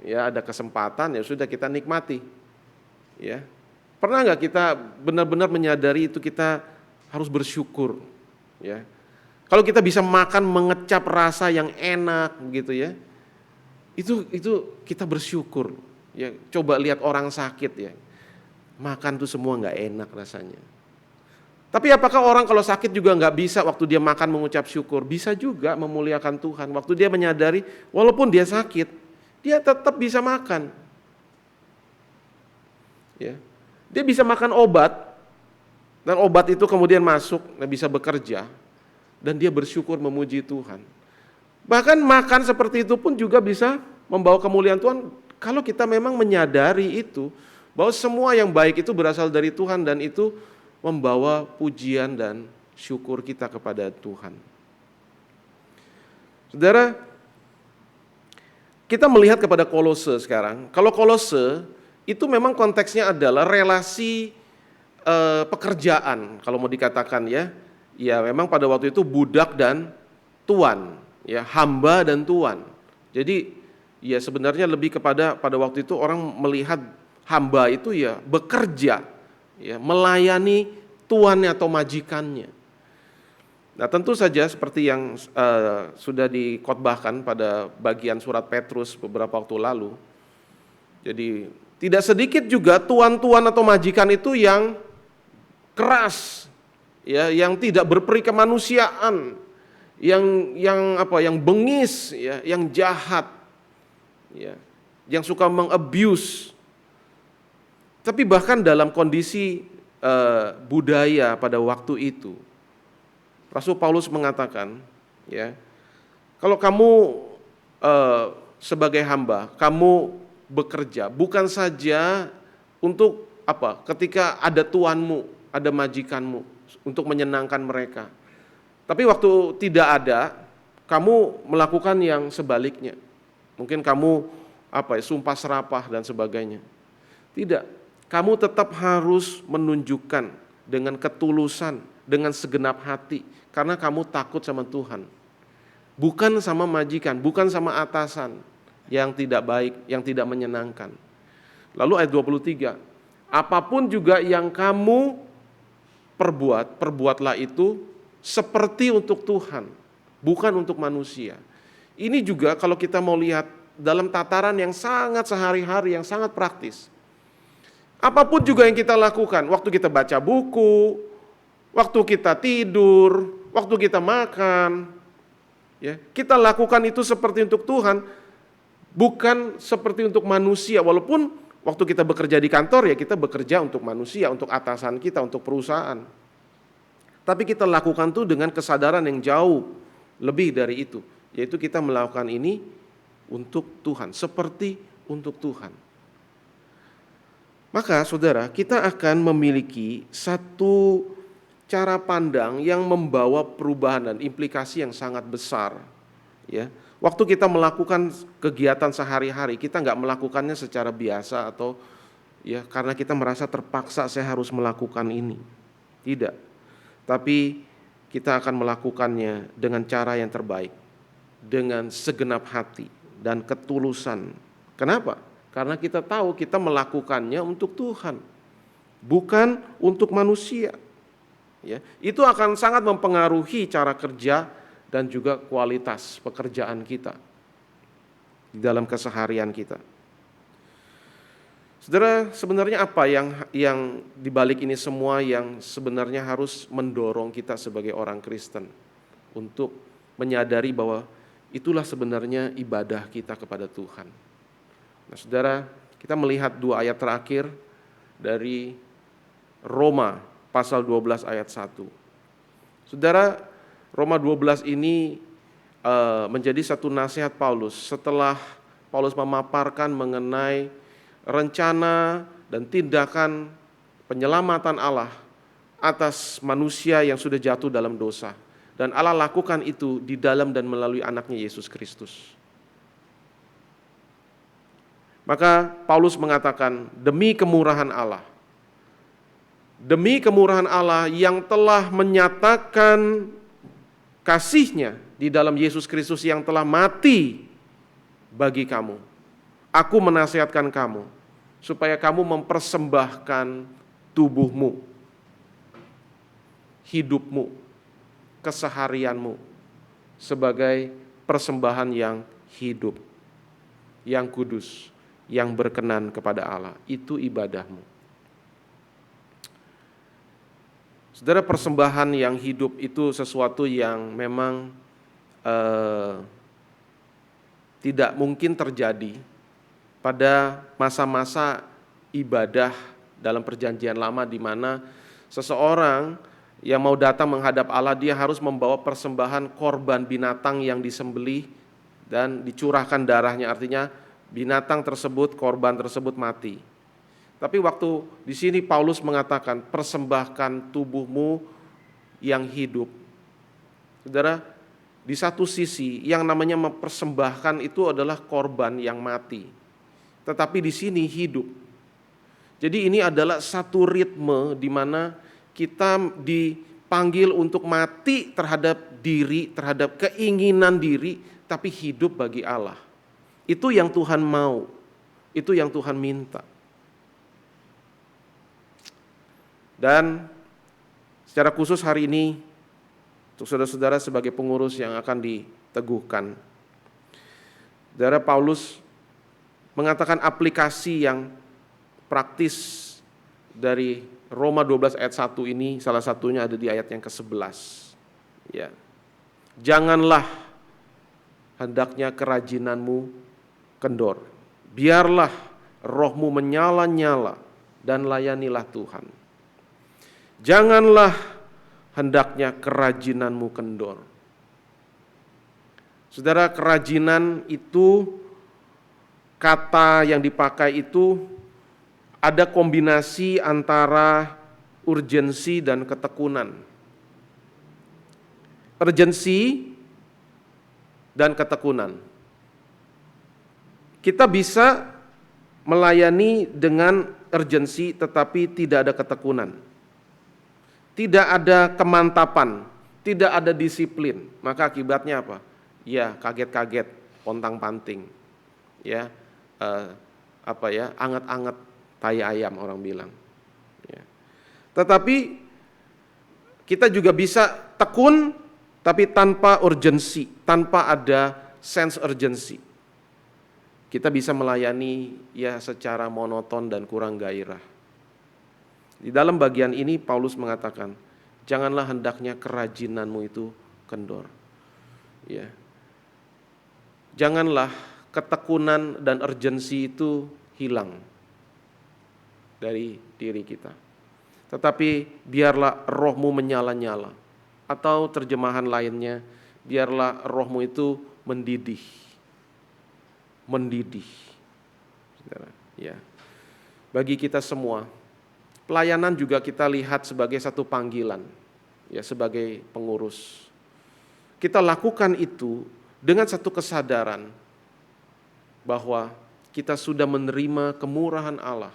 ya ada kesempatan, ya sudah kita nikmati. Ya. Pernah nggak kita benar-benar menyadari itu kita harus bersyukur, ya. Kalau kita bisa makan mengecap rasa yang enak gitu ya, itu kita bersyukur. Ya, coba lihat orang sakit ya, makan tuh semua nggak enak rasanya. Tapi apakah orang kalau sakit juga nggak bisa waktu dia makan mengucap syukur? Bisa juga memuliakan Tuhan. Waktu dia menyadari walaupun dia sakit, dia tetap bisa makan. Ya. Dia bisa makan obat, dan obat itu kemudian masuk dan bisa bekerja, dan dia bersyukur memuji Tuhan. Bahkan makan seperti itu pun juga bisa membawa kemuliaan Tuhan kalau kita memang menyadari itu, bahwa semua yang baik itu berasal dari Tuhan dan itu membawa pujian dan syukur kita kepada Tuhan. Saudara, kita melihat kepada Kolose sekarang. Kalau Kolose itu memang konteksnya adalah relasi pekerjaan, kalau mau dikatakan ya. Ya memang pada waktu itu budak dan tuan, ya hamba dan tuan. Jadi ya sebenarnya lebih kepada pada waktu itu orang melihat hamba itu ya bekerja, ya melayani tuannya atau majikannya. Nah tentu saja seperti yang sudah dikhotbahkan pada bagian surat Petrus beberapa waktu lalu. Jadi tidak sedikit juga tuan-tuan atau majikan itu yang keras, ya, yang tidak berperi kemanusiaan, yang bengis, ya, yang jahat, ya, yang suka mengabuse. Tapi bahkan dalam kondisi budaya pada waktu itu, Rasul Paulus mengatakan, ya, kalau kamu sebagai hamba, kamu bekerja bukan saja untuk apa? Ketika ada tuanmu, ada majikanmu untuk menyenangkan mereka. Tapi waktu tidak ada, kamu melakukan yang sebaliknya. Mungkin kamu sumpah serapah dan sebagainya. Tidak, kamu tetap harus menunjukkan dengan ketulusan, dengan segenap hati, karena kamu takut sama Tuhan. Bukan sama majikan, bukan sama atasan yang tidak baik, yang tidak menyenangkan. Lalu ayat 23, apapun juga yang kamu perbuatlah itu seperti untuk Tuhan, bukan untuk manusia. Ini juga kalau kita mau lihat dalam tataran yang sangat sehari-hari, yang sangat praktis. Apapun juga yang kita lakukan, waktu kita baca buku, waktu kita tidur, waktu kita makan, ya, kita lakukan itu seperti untuk Tuhan, bukan seperti untuk manusia. Walaupun waktu kita bekerja di kantor, ya kita bekerja untuk manusia, untuk atasan kita, untuk perusahaan. Tapi kita lakukan tuh dengan kesadaran yang jauh lebih dari itu, yaitu kita melakukan ini untuk Tuhan, seperti untuk Tuhan. Maka saudara, kita akan memiliki satu cara pandang yang membawa perubahan dan implikasi yang sangat besar. Ya, waktu kita melakukan kegiatan sehari-hari, kita nggak melakukannya secara biasa atau ya karena kita merasa terpaksa saya harus melakukan ini. Tidak. Tapi kita akan melakukannya dengan cara yang terbaik, dengan segenap hati dan ketulusan. Kenapa? Karena kita tahu kita melakukannya untuk Tuhan, bukan untuk manusia. Ya, itu akan sangat mempengaruhi cara kerja dan juga kualitas pekerjaan kita di dalam keseharian kita. Saudara, sebenarnya apa yang dibalik ini semua yang sebenarnya harus mendorong kita sebagai orang Kristen untuk menyadari bahwa itulah sebenarnya ibadah kita kepada Tuhan. Nah, saudara, kita melihat 2 ayat terakhir dari Roma pasal 12 ayat 1. Saudara, Roma 12 ini menjadi satu nasihat Paulus setelah Paulus memaparkan mengenai rencana dan tindakan penyelamatan Allah atas manusia yang sudah jatuh dalam dosa. Dan Allah lakukan itu di dalam dan melalui anaknya Yesus Kristus. Maka Paulus mengatakan, demi kemurahan Allah yang telah menyatakan kasih-Nya di dalam Yesus Kristus yang telah mati bagi kamu. Aku menasihatkan kamu supaya kamu mempersembahkan tubuhmu, hidupmu, keseharianmu sebagai persembahan yang hidup, yang kudus, yang berkenan kepada Allah. Itu ibadahmu. Saudara, persembahan yang hidup itu sesuatu yang memang tidak mungkin terjadi pada masa-masa ibadah dalam perjanjian lama, di mana seseorang yang mau datang menghadap Allah, dia harus membawa persembahan korban binatang yang disembelih dan dicurahkan darahnya, artinya binatang tersebut, korban tersebut mati. Tapi waktu di sini Paulus mengatakan persembahkan tubuhmu yang hidup. Saudara, di satu sisi yang namanya mempersembahkan itu adalah korban yang mati. Tetapi di sini hidup. Jadi ini adalah satu ritme di mana kita dipanggil untuk mati terhadap diri, terhadap keinginan diri, tapi hidup bagi Allah. Itu yang Tuhan mau, itu yang Tuhan minta. Dan secara khusus hari ini, untuk saudara-saudara sebagai pengurus yang akan diteguhkan, saudara, Paulus mengatakan aplikasi yang praktis dari Roma 12 ayat 1 ini, salah satunya ada di ayat yang ke-11. Ya. Janganlah hendaknya kerajinanmu kendor. Biarlah rohmu menyala-nyala dan layanilah Tuhan. Janganlah hendaknya kerajinanmu kendor. Saudara, kerajinan itu, kata yang dipakai itu ada kombinasi antara urgensi dan ketekunan. Urgensi dan ketekunan. Kita bisa melayani dengan urgensi tetapi tidak ada ketekunan. Tidak ada kemantapan, tidak ada disiplin. Maka akibatnya apa? Ya, kaget-kaget, pontang-panting. Ya, anget-anget tai ayam orang bilang. Ya. Tetapi kita juga bisa tekun tapi tanpa urgensi, tanpa ada sense urgency. Kita bisa melayani ya secara monoton dan kurang gairah. Di dalam bagian ini Paulus mengatakan, janganlah hendaknya kerajinanmu itu kendor. Ya. Janganlah ketekunan dan urgensi itu hilang dari diri kita. tetapi biarlah rohmu menyala-nyala. Atau terjemahan lainnya, biarlah rohmu itu mendidih. Mendidih. Saudara, ya. Bagi kita semua, pelayanan juga kita lihat sebagai satu panggilan, ya, sebagai pengurus. Kita lakukan itu dengan satu kesadaran bahwa kita sudah menerima kemurahan Allah.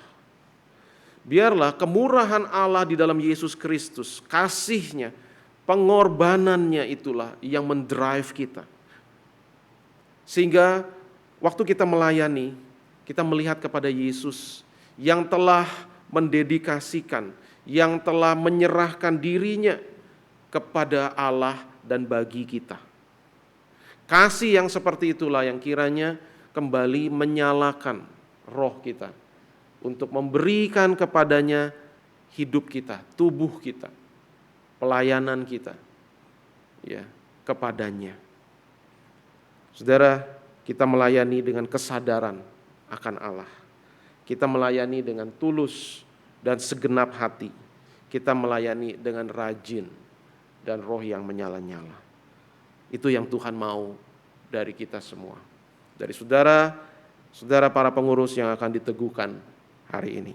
Biarlah kemurahan Allah di dalam Yesus Kristus, kasih-Nya, pengorbanannya itulah yang mendrive kita. Sehingga waktu kita melayani, kita melihat kepada Yesus yang telah mendedikasikan, yang telah menyerahkan dirinya kepada Allah dan bagi kita. Kasih yang seperti itulah yang kiranya kembali menyalakan roh kita untuk memberikan kepadanya hidup kita, tubuh kita, pelayanan kita, ya, kepadanya. Saudara, kita melayani dengan kesadaran akan Allah. Kita melayani dengan tulus dan segenap hati. Kita melayani dengan rajin dan roh yang menyala-nyala. Itu yang Tuhan mau dari kita semua. Dari saudara para pengurus yang akan diteguhkan hari ini.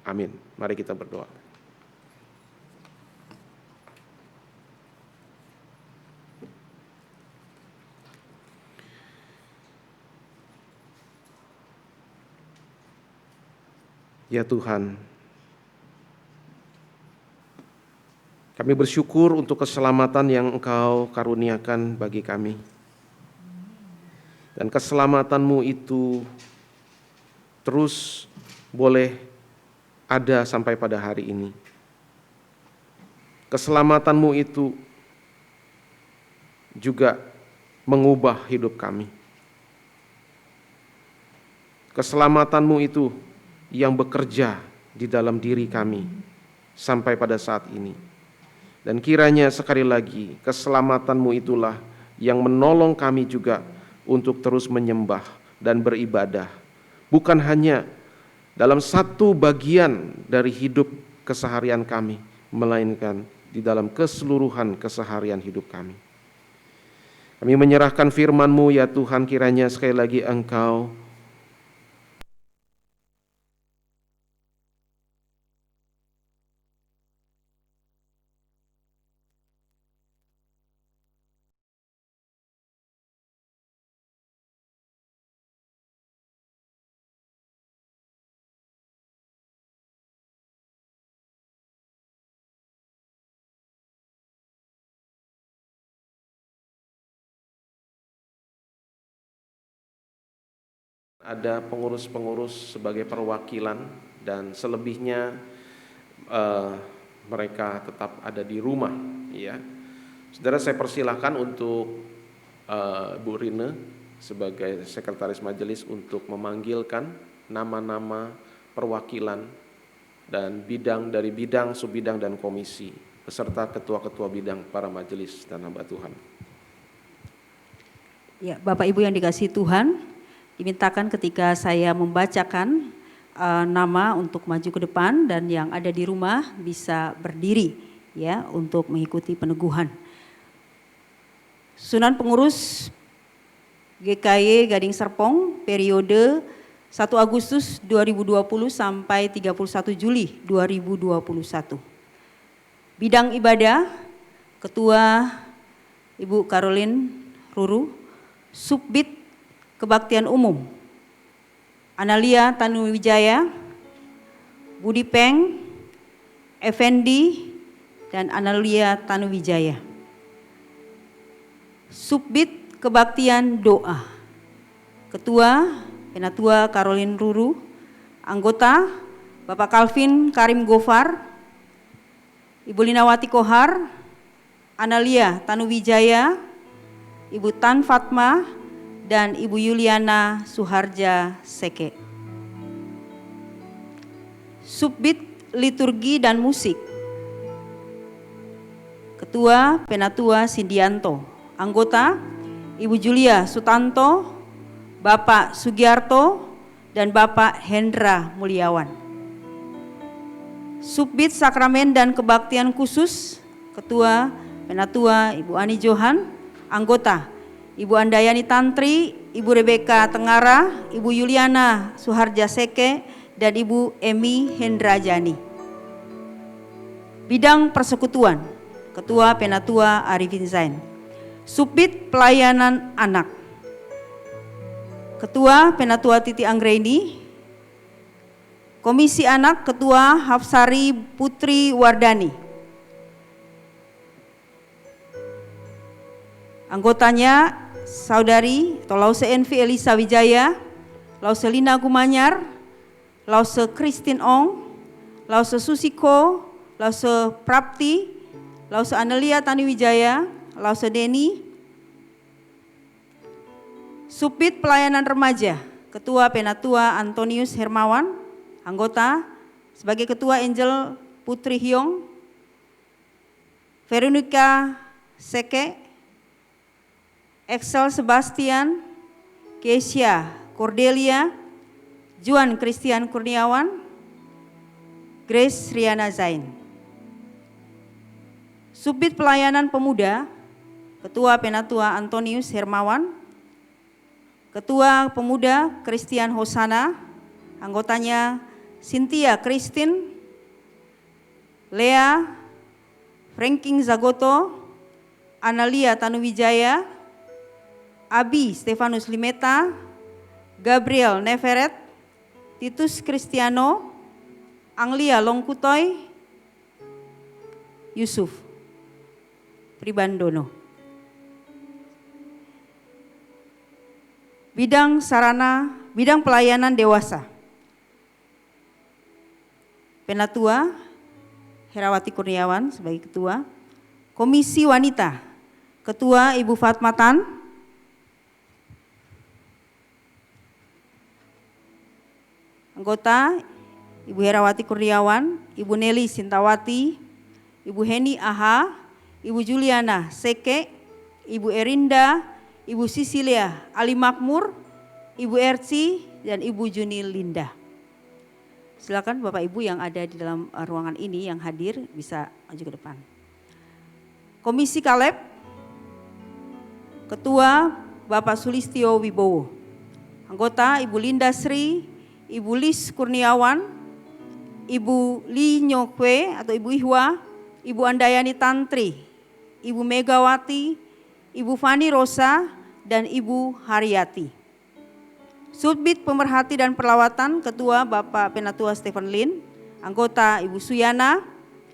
Amin. Mari kita berdoa. Ya Tuhan, kami bersyukur untuk keselamatan yang Engkau karuniakan bagi kami. Dan keselamatan-Mu itu terus boleh ada sampai pada hari ini. Keselamatan-Mu itu juga mengubah hidup kami. Keselamatan-Mu itu yang bekerja di dalam diri kami sampai pada saat ini. Dan kiranya sekali lagi keselamatan-Mu itulah yang menolong kami juga untuk terus menyembah dan beribadah. Bukan hanya dalam satu bagian dari hidup keseharian kami, melainkan di dalam keseluruhan keseharian hidup kami. Kami menyerahkan firman-Mu ya Tuhan, kiranya sekali lagi Engkau ada pengurus-pengurus sebagai perwakilan dan selebihnya mereka tetap ada di rumah, ya. Saudara, saya persilahkan untuk Bu Rine sebagai sekretaris majelis untuk memanggilkan nama-nama perwakilan dan bidang dari bidang, subbidang dan komisi beserta ketua-ketua bidang para majelis dan hamba Tuhan. Ya, Bapak Ibu yang dikasihi Tuhan, dimintakan ketika saya membacakan nama untuk maju ke depan dan yang ada di rumah bisa berdiri ya untuk mengikuti peneguhan. Sunan Pengurus GKY Gading Serpong periode 1 Agustus 2020 sampai 31 Juli 2021. Bidang ibadah, Ketua Ibu Caroline Ruru, Subbid Kebaktian Umum, Analia Tanuwijaya, Budi Peng, Effendi, dan Analia Tanuwijaya. Subbid Kebaktian Doa, Ketua Penatua Caroline Ruru, Anggota Bapak Calvin Karim Gofar, Ibu Linawati Kohar, Analia Tanuwijaya, Ibu Tan Fatma, dan Ibu Yuliana Suharja Seke. Subbid Liturgi dan Musik, Ketua Penatua Sindianto, Anggota Ibu Julia Sutanto, Bapak Sugiarto, dan Bapak Hendra Mulyawan. Subbid Sakramen dan Kebaktian Khusus, Ketua Penatua Ibu Ani Johan, anggota Ibu Andayani Tantri, Ibu Rebeka Tengara, Ibu Yuliana Suharja Seke, dan Ibu Emi Hendrajani. Bidang Persekutuan, Ketua Penatua Arifin Zain. Subbid Pelayanan Anak, Ketua Penatua Titi Anggreni. Komisi Anak, Ketua Hafsari Putri Wardani. Anggotanya Saudari atau Lause Envi Elisa Wijaya, Lause Lina Gumanyar, Lause Christine Ong, Lause Susiko, Lause Prapti, Lause Anelia Tani Wijaya, Lause Deni. Subbid Pelayanan Remaja, Ketua Penatua Antonius Hermawan. Anggota sebagai Ketua Angel Putri Hyong, Veronica Seke, Excel Sebastian, Kesia Cordelia, Juan Christian Kurniawan, Grace Riana Zain. Subbid Pelayanan Pemuda, Ketua Penatua Antonius Hermawan, Ketua Pemuda Christian Hosana, anggotanya Cynthia Christine, Lea Franking Zagoto, Analia Tanuwijaya, Abi Stefanus Limeta, Gabriel Neveret, Titus Kristiano, Anglia Longkutoy, Yusuf Pribandono. Bidang sarana, bidang pelayanan dewasa, Penatua Herawati Kurniawan sebagai Ketua. Komisi Wanita, Ketua Ibu Fatmatan. Anggota Ibu Herawati Kurniawan, Ibu Nelly Sintawati, Ibu Heni Aha, Ibu Juliana Seke, Ibu Erinda, Ibu Sisilia Ali Makmur, Ibu Erci, dan Ibu Juni Linda. Silakan Bapak Ibu yang ada di dalam ruangan ini yang hadir bisa maju ke depan. Komisi Kaleb, Ketua Bapak Sulistio Wibowo. Anggota Ibu Linda Sri, Ibu Lis Kurniawan, Ibu Li Nyokwe atau Ibu Ihwa, Ibu Andayani Tantri, Ibu Megawati, Ibu Fani Rosa, dan Ibu Haryati. Subbid Pemerhati dan Perlawatan, Ketua Bapak Penatua Stephen Lin, anggota Ibu Suyana,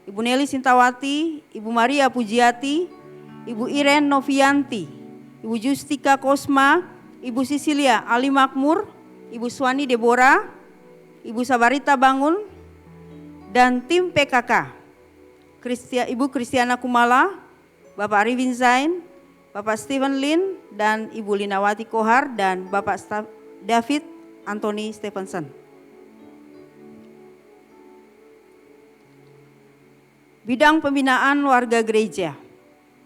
Ibu Nelly Sintawati, Ibu Maria Pujiati, Ibu Iren Novianti, Ibu Justika Kosma, Ibu Sisilia Ali Makmur, Ibu Swani Deborah, Ibu Sabarita Bangun, dan tim PKK, Ibu Kristiana Kumala, Bapak Arifin Zain, Bapak Stephen Lin, dan Ibu Linawati Kohar, dan Bapak David Anthony Stephenson. Bidang Pembinaan Warga Gereja,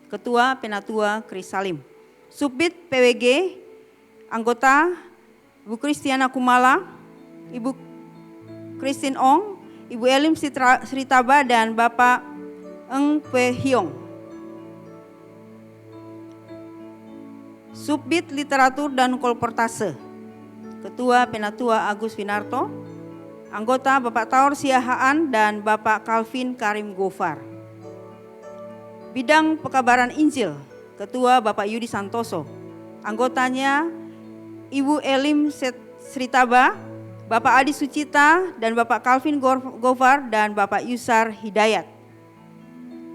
Ketua Penatua Kris Salim. Subbid PWG, anggota Ibu Kristiana Kumala, Ibu Christine Ong, Ibu Elim Sritaba, dan Bapak Eng Pwe Hyong. Subbid Literatur dan Kolportase, Ketua Penatua Agus Winarto, anggota Bapak Taur Siahaan dan Bapak Calvin Karim Gofar. Bidang Pekabaran Injil, Ketua Bapak Yudi Santoso, anggotanya Ibu Elim Sritaba, Bapak Adi Sucita, dan Bapak Calvin Gofar, dan Bapak Yusar Hidayat.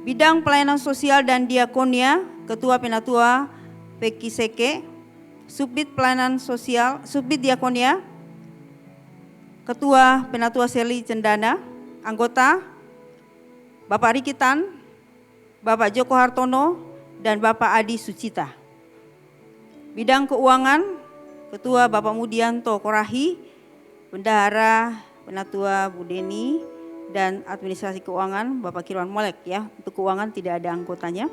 Bidang Pelayanan Sosial dan Diakonia, Ketua Penatua Peki Seke. Subbid Pelayanan Sosial, Subbid Diakonia, Ketua Penatua Seli Cendana, anggota Bapak Rikitan, Bapak Joko Hartono, dan Bapak Adi Sucita. Bidang Keuangan, Ketua Bapak Mudianto Korahi, Bendahara Penatua Bu Deni, dan Administrasi Keuangan Bapak Kirwan Molek ya. Untuk keuangan tidak ada anggotanya.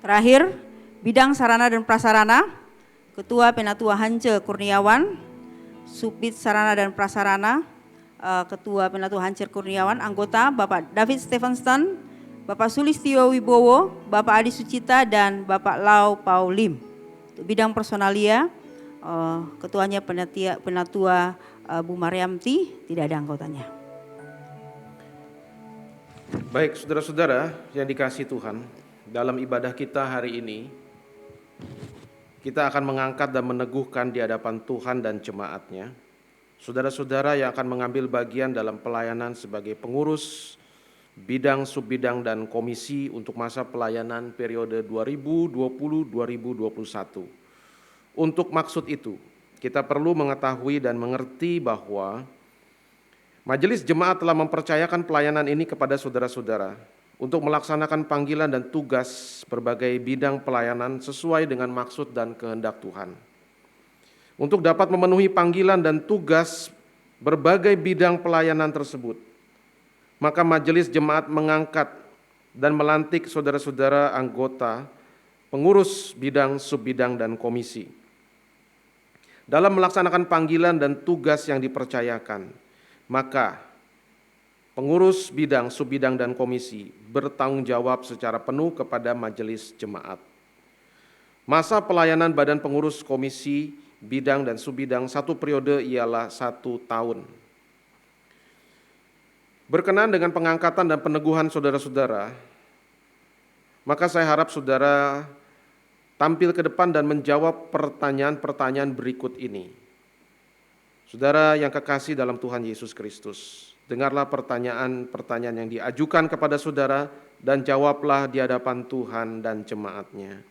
Terakhir, bidang sarana dan prasarana, Ketua Penatua Hance Kurniawan, Subit Sarana dan Prasarana, Ketua Penatu Hancur Kurniawan, anggota Bapak David Stephenson, Bapak Sulistio Wibowo, Bapak Adi Sucita, dan Bapak Lau Paulim. Untuk bidang personalia, ketuanya Penatua Bu Mariamti, tidak ada anggotanya. Baik, saudara-saudara yang dikasihi Tuhan, dalam ibadah kita hari ini, kita akan mengangkat dan meneguhkan di hadapan Tuhan dan jemaat-Nya, saudara-saudara yang akan mengambil bagian dalam pelayanan sebagai pengurus, bidang, subbidang, dan komisi untuk masa pelayanan periode 2020-2021. Untuk maksud itu, kita perlu mengetahui dan mengerti bahwa Majelis Jemaat telah mempercayakan pelayanan ini kepada saudara-saudara untuk melaksanakan panggilan dan tugas berbagai bidang pelayanan sesuai dengan maksud dan kehendak Tuhan. Untuk dapat memenuhi panggilan dan tugas berbagai bidang pelayanan tersebut, maka Majelis Jemaat mengangkat dan melantik saudara-saudara anggota, pengurus bidang, subbidang, dan komisi. Dalam melaksanakan panggilan dan tugas yang dipercayakan, maka pengurus bidang, subbidang, dan komisi bertanggung jawab secara penuh kepada Majelis Jemaat. Masa pelayanan badan pengurus komisi, bidang, dan subbidang satu periode ialah 1 tahun. Berkenaan dengan pengangkatan dan peneguhan saudara-saudara, maka saya harap saudara tampil ke depan dan menjawab pertanyaan-pertanyaan berikut ini. Saudara yang kekasih dalam Tuhan Yesus Kristus, dengarlah pertanyaan-pertanyaan yang diajukan kepada saudara dan jawablah di hadapan Tuhan dan jemaat-Nya.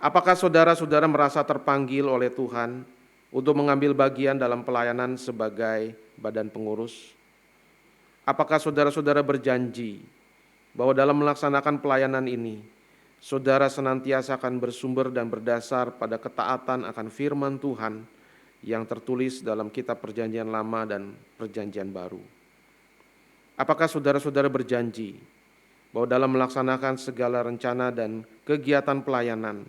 Apakah saudara-saudara merasa terpanggil oleh Tuhan untuk mengambil bagian dalam pelayanan sebagai badan pengurus? Apakah saudara-saudara berjanji bahwa dalam melaksanakan pelayanan ini, saudara senantiasa akan bersumber dan berdasar pada ketaatan akan firman Tuhan yang tertulis dalam kitab Perjanjian Lama dan Perjanjian Baru? Apakah saudara-saudara berjanji bahwa dalam melaksanakan segala rencana dan kegiatan pelayanan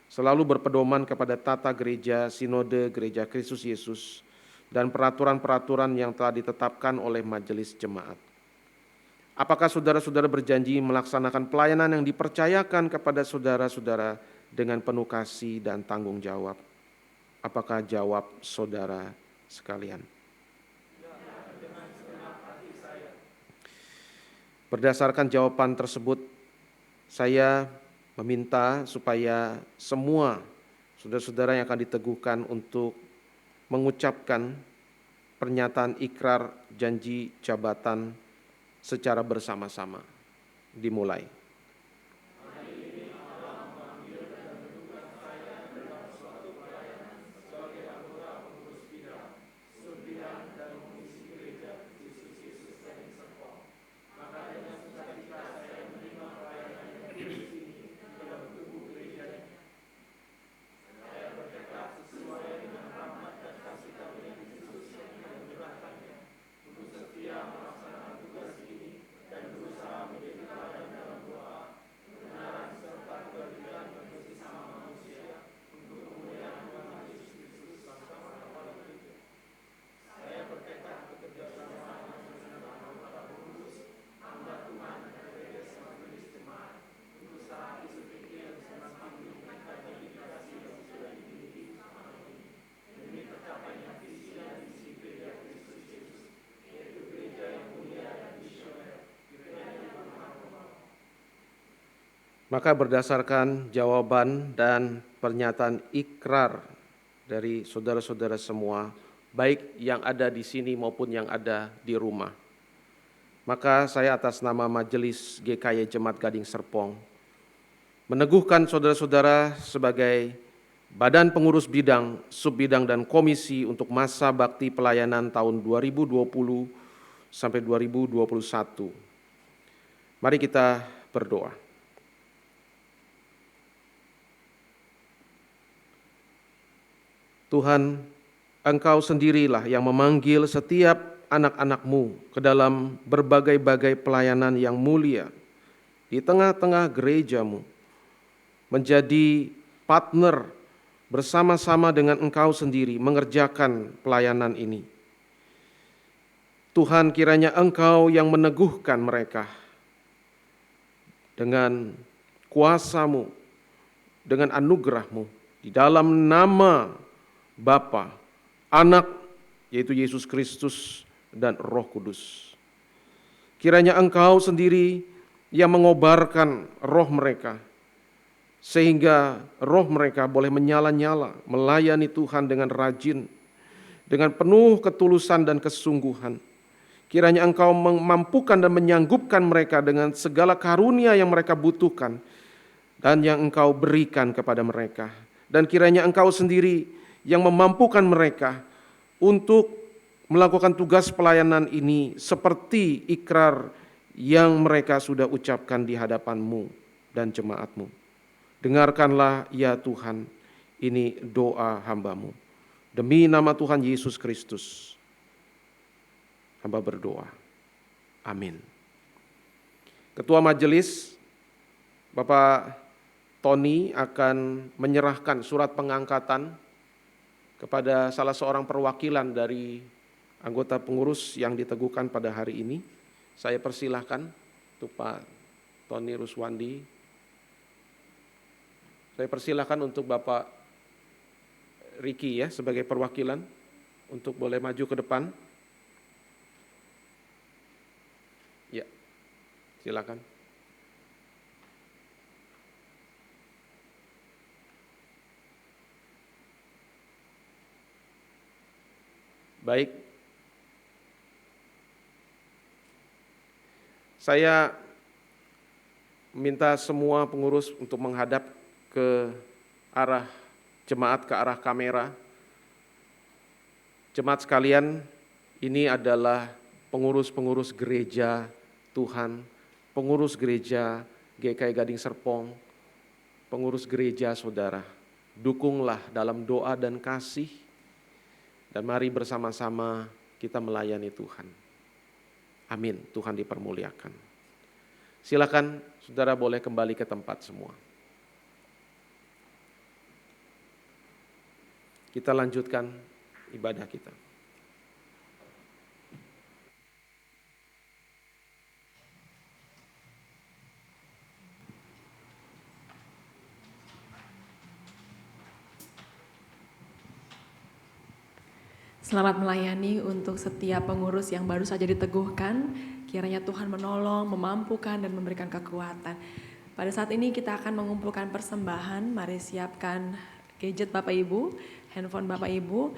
selalu berpedoman kepada tata gereja, sinode Gereja Kristus Yesus, dan peraturan-peraturan yang telah ditetapkan oleh Majelis Jemaat? Apakah saudara-saudara berjanji melaksanakan pelayanan yang dipercayakan kepada saudara-saudara dengan penuh kasih dan tanggung jawab? Apakah jawab saudara sekalian? Berdasarkan jawaban tersebut, saya meminta supaya semua saudara-saudara yang akan diteguhkan untuk mengucapkan pernyataan ikrar janji jabatan secara bersama-sama. Dimulai. Maka berdasarkan jawaban dan pernyataan ikrar dari saudara-saudara semua, baik yang ada di sini maupun yang ada di rumah, maka saya atas nama Majelis GKY Jemaat Gading Serpong meneguhkan saudara-saudara sebagai badan pengurus bidang, subbidang, dan komisi untuk masa bakti pelayanan tahun 2020 sampai 2021. Mari kita berdoa. Tuhan, Engkau sendirilah yang memanggil setiap anak-anak-Mu ke dalam berbagai-bagai pelayanan yang mulia di tengah-tengah gereja-Mu, menjadi partner bersama-sama dengan Engkau sendiri mengerjakan pelayanan ini. Tuhan, kiranya Engkau yang meneguhkan mereka dengan kuasa-Mu, dengan anugerah-Mu, di dalam nama Bapa, Anak, yaitu Yesus Kristus, dan Roh Kudus. Kiranya Engkau sendiri yang mengobarkan roh mereka, sehingga roh mereka boleh menyala-nyala, melayani Tuhan dengan rajin, dengan penuh ketulusan dan kesungguhan. Kiranya Engkau memampukan dan menyanggupkan mereka dengan segala karunia yang mereka butuhkan dan yang Engkau berikan kepada mereka. Dan kiranya Engkau sendiri yang memampukan mereka untuk melakukan tugas pelayanan ini seperti ikrar yang mereka sudah ucapkan di hadapan-Mu dan jemaat-Mu. Dengarkanlah ya Tuhan, ini doa hamba-Mu. Demi nama Tuhan Yesus Kristus, hamba berdoa. Amin. Ketua Majelis, Bapak Tony akan menyerahkan surat pengangkatan kepada salah seorang perwakilan dari anggota pengurus yang diteguhkan pada hari ini. Saya persilahkan untuk Pak Tony Ruswandi. Saya persilahkan untuk Bapak Riki ya sebagai perwakilan untuk boleh maju ke depan. Ya, silakan. Baik, saya minta semua pengurus untuk menghadap ke arah jemaat, ke arah kamera. Jemaat sekalian, ini adalah pengurus-pengurus gereja Tuhan, pengurus gereja GKI Gading Serpong, pengurus gereja saudara. Dukunglah dalam doa dan kasih, dan mari bersama-sama kita melayani Tuhan. Amin, Tuhan dipermuliakan. Silakan saudara boleh kembali ke tempat semua. Kita lanjutkan ibadah kita. Selamat melayani untuk setiap pengurus yang baru saja diteguhkan. Kiranya Tuhan menolong, memampukan, dan memberikan kekuatan. Pada saat ini kita akan mengumpulkan persembahan. Mari siapkan gadget Bapak Ibu, handphone Bapak Ibu.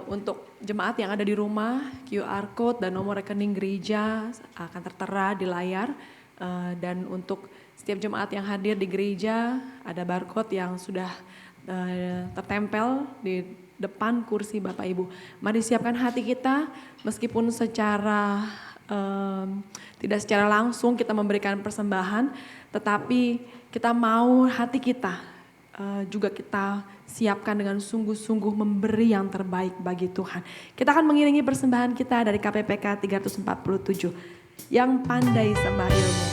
Untuk jemaat yang ada di rumah, QR Code dan nomor rekening gereja akan tertera di layar. Dan untuk setiap jemaat yang hadir di gereja, ada barcode yang sudah tertempel di depan kursi Bapak Ibu. Mari siapkan hati kita, meskipun tidak secara langsung kita memberikan persembahan, tetapi kita mau hati kita juga kita siapkan dengan sungguh-sungguh memberi yang terbaik bagi Tuhan. Kita akan mengiringi persembahan kita dari KPPK 347, yang pandai sembah ilmu.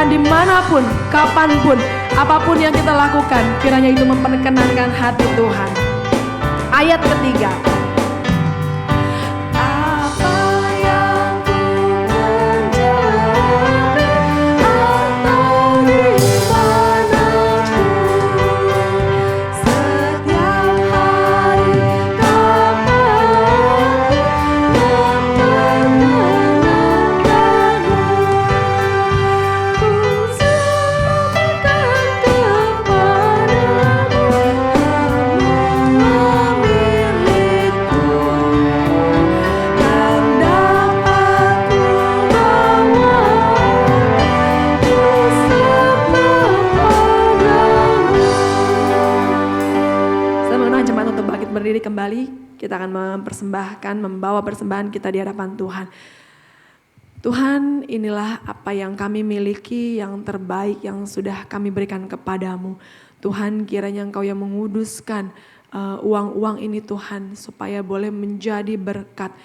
Dimanapun, kapanpun, apapun yang kita lakukan, kiranya itu memperkenankan hati Tuhan. Ayat ketiga. kembali, kita akan membawa persembahan kita di hadapan Tuhan. Tuhan, inilah apa yang kami miliki, yang terbaik yang sudah kami berikan kepadamu. Tuhan, kiranya Engkau yang menguduskan uang-uang ini Tuhan, supaya boleh menjadi berkat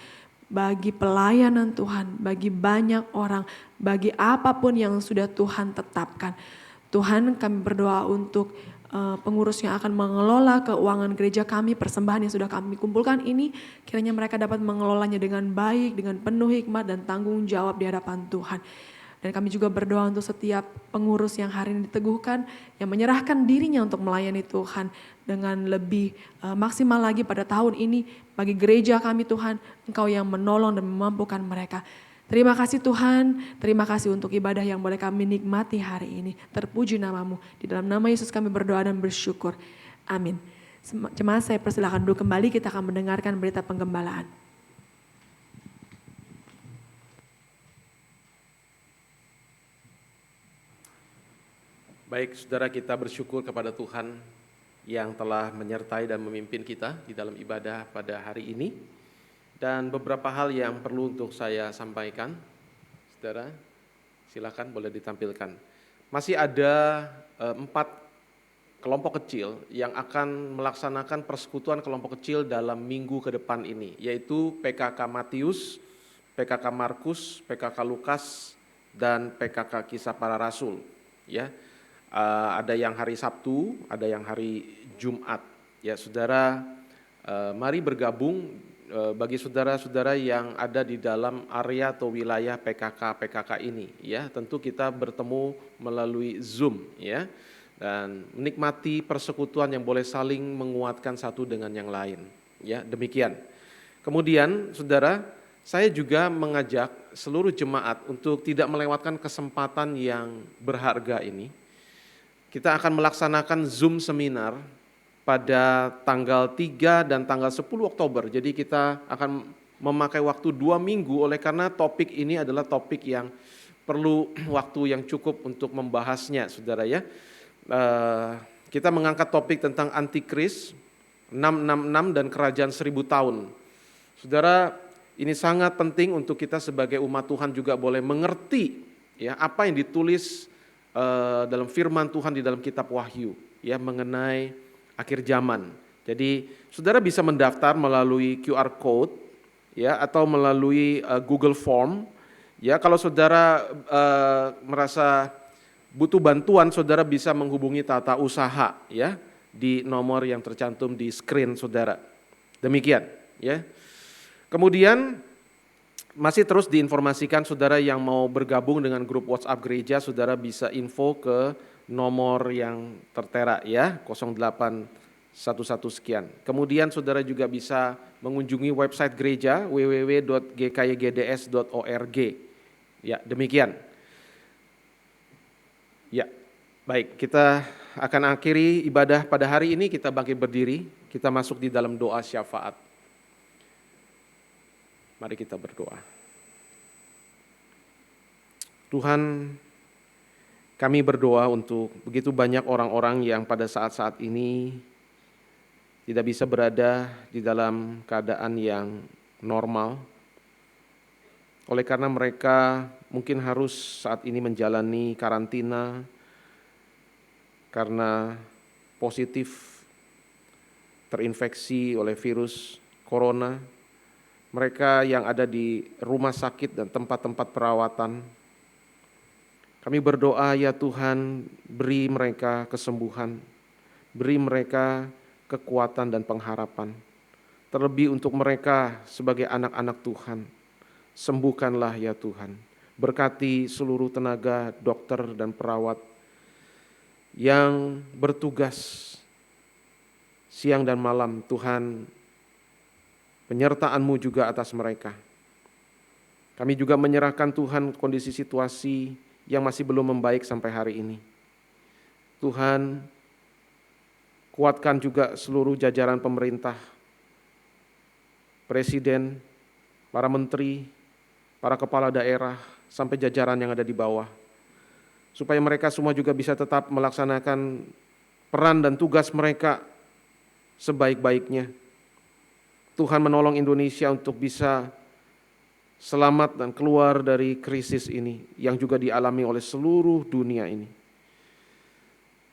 bagi pelayanan Tuhan, bagi banyak orang, bagi apapun yang sudah Tuhan tetapkan. Tuhan, kami berdoa untuk pengurus yang akan mengelola keuangan gereja kami, persembahan yang sudah kami kumpulkan ini, kiranya mereka dapat mengelolanya dengan baik, dengan penuh hikmat dan tanggung jawab di hadapan Tuhan. Dan kami juga berdoa untuk setiap pengurus yang hari ini diteguhkan, yang menyerahkan dirinya untuk melayani Tuhan dengan lebih maksimal lagi pada tahun ini. Bagi gereja kami Tuhan, Engkau yang menolong dan memampukan mereka. Terima kasih Tuhan, terima kasih untuk ibadah yang boleh kami nikmati hari ini. Terpuji namamu, di dalam nama Yesus kami berdoa dan bersyukur. Amin. Jemaat saya persilakan dulu kembali, kita akan mendengarkan berita penggembalaan. Baik, saudara, kita bersyukur kepada Tuhan yang telah menyertai dan memimpin kita di dalam ibadah pada hari ini. Dan beberapa hal yang perlu untuk saya sampaikan, saudara, silakan boleh ditampilkan. Masih ada 4 kelompok kecil yang akan melaksanakan persekutuan kelompok kecil dalam minggu ke depan ini, yaitu PKK Matius, PKK Markus, PKK Lukas, dan PKK Kisah Para Rasul. Ya. Ada yang hari Sabtu, ada yang hari Jumat. Ya, saudara, mari bergabung bagi saudara-saudara yang ada di dalam area atau wilayah PKK ini. Ya, tentu kita bertemu melalui Zoom, ya, dan menikmati persekutuan yang boleh saling menguatkan satu dengan yang lain. Ya, demikian. Kemudian, saudara, saya juga mengajak seluruh jemaat untuk tidak melewatkan kesempatan yang berharga ini. Kita akan melaksanakan Zoom seminar pada tanggal 3 dan tanggal 10 Oktober. Jadi kita akan memakai waktu 2 minggu oleh karena topik ini adalah topik yang perlu waktu yang cukup untuk membahasnya, saudara ya. Kita mengangkat topik tentang Antikris, 666 dan kerajaan 1000 tahun. Saudara, ini sangat penting untuk kita sebagai umat Tuhan juga boleh mengerti ya apa yang ditulis dalam firman Tuhan di dalam kitab Wahyu ya mengenai akhir zaman. Jadi saudara bisa mendaftar melalui QR code ya atau melalui Google Form. Ya, kalau saudara merasa butuh bantuan, saudara bisa menghubungi Tata Usaha ya di nomor yang tercantum di screen saudara. Demikian ya. Kemudian masih terus diinformasikan saudara yang mau bergabung dengan grup WhatsApp gereja, saudara bisa info ke nomor yang tertera ya, 0811 sekian. Kemudian saudara juga bisa mengunjungi website gereja www.gkygds.org. Ya, demikian. Ya, baik, kita akan akhiri ibadah pada hari ini, kita bangkit berdiri, kita masuk di dalam doa syafaat. Mari kita berdoa. Tuhan, kami berdoa untuk begitu banyak orang-orang yang pada saat-saat ini tidak bisa berada di dalam keadaan yang normal. Oleh karena mereka mungkin harus saat ini menjalani karantina karena positif terinfeksi oleh virus corona. Mereka yang ada di rumah sakit dan tempat-tempat perawatan. Kami berdoa ya Tuhan, beri mereka kesembuhan, beri mereka kekuatan dan pengharapan. Terlebih untuk mereka sebagai anak-anak Tuhan, sembuhkanlah ya Tuhan. Berkati seluruh tenaga dokter dan perawat yang bertugas siang dan malam, Tuhan, penyertaan-Mu juga atas mereka. Kami juga menyerahkan Tuhan kondisi situasi yang masih belum membaik sampai hari ini. Tuhan, kuatkan juga seluruh jajaran pemerintah, presiden, para menteri, para kepala daerah, sampai jajaran yang ada di bawah. Supaya mereka semua juga bisa tetap melaksanakan peran dan tugas mereka sebaik-baiknya. Tuhan menolong Indonesia untuk bisa selamat dan keluar dari krisis ini yang juga dialami oleh seluruh dunia ini.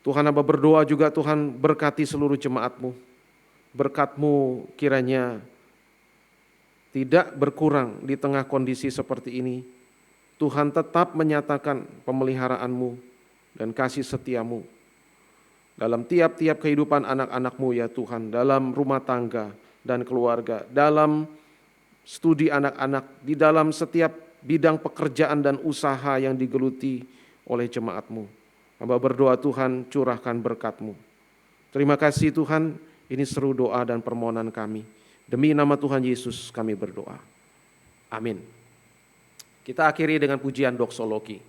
Tuhan, hamba berdoa juga Tuhan berkati seluruh jemaat-Mu. Berkat-Mu kiranya tidak berkurang di tengah kondisi seperti ini. Tuhan tetap menyatakan pemeliharaan-Mu dan kasih setia-Mu dalam tiap-tiap kehidupan anak-anak-Mu ya Tuhan, dalam rumah tangga dan keluarga, dalam studi anak-anak, di dalam setiap bidang pekerjaan dan usaha yang digeluti oleh jemaat-Mu. Hamba berdoa Tuhan, curahkan berkat-Mu. Terima kasih Tuhan, ini seru doa dan permohonan kami. Demi nama Tuhan Yesus kami berdoa. Amin. Kita akhiri dengan pujian doksologi.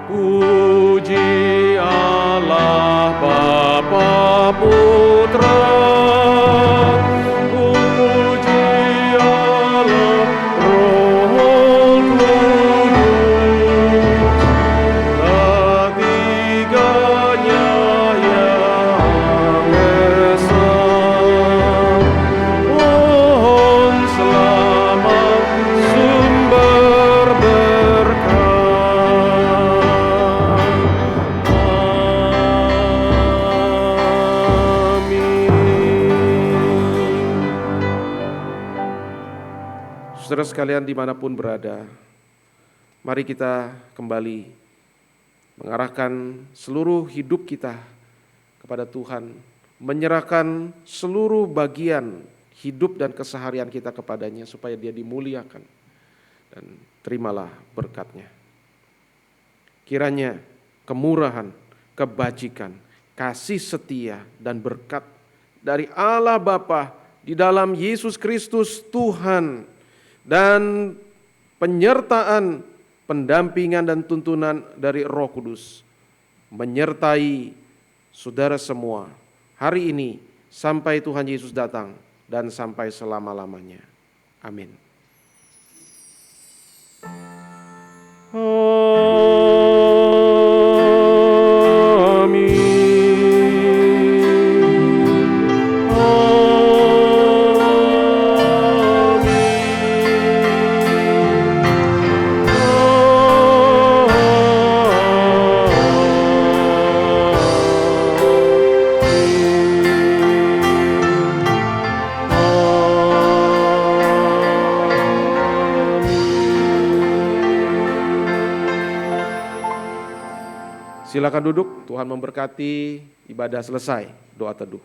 Puji Allah Bapa Putra, puji Allah Roh Kudus, ketiganya yang esa. Pohon selamat sumber berkat. Saudara sekalian dimanapun berada, mari kita kembali mengarahkan seluruh hidup kita kepada Tuhan, menyerahkan seluruh bagian hidup dan keseharian kita kepadanya supaya Dia dimuliakan, dan terimalah berkat-Nya. Kiranya kemurahan, kebajikan, kasih setia dan berkat dari Allah Bapa di dalam Yesus Kristus Tuhan, dan penyertaan, pendampingan dan tuntunan dari Roh Kudus menyertai saudara semua hari ini sampai Tuhan Yesus datang dan sampai selama-lamanya. Amin. Silakan duduk, Tuhan memberkati, ibadah selesai, doa teduh.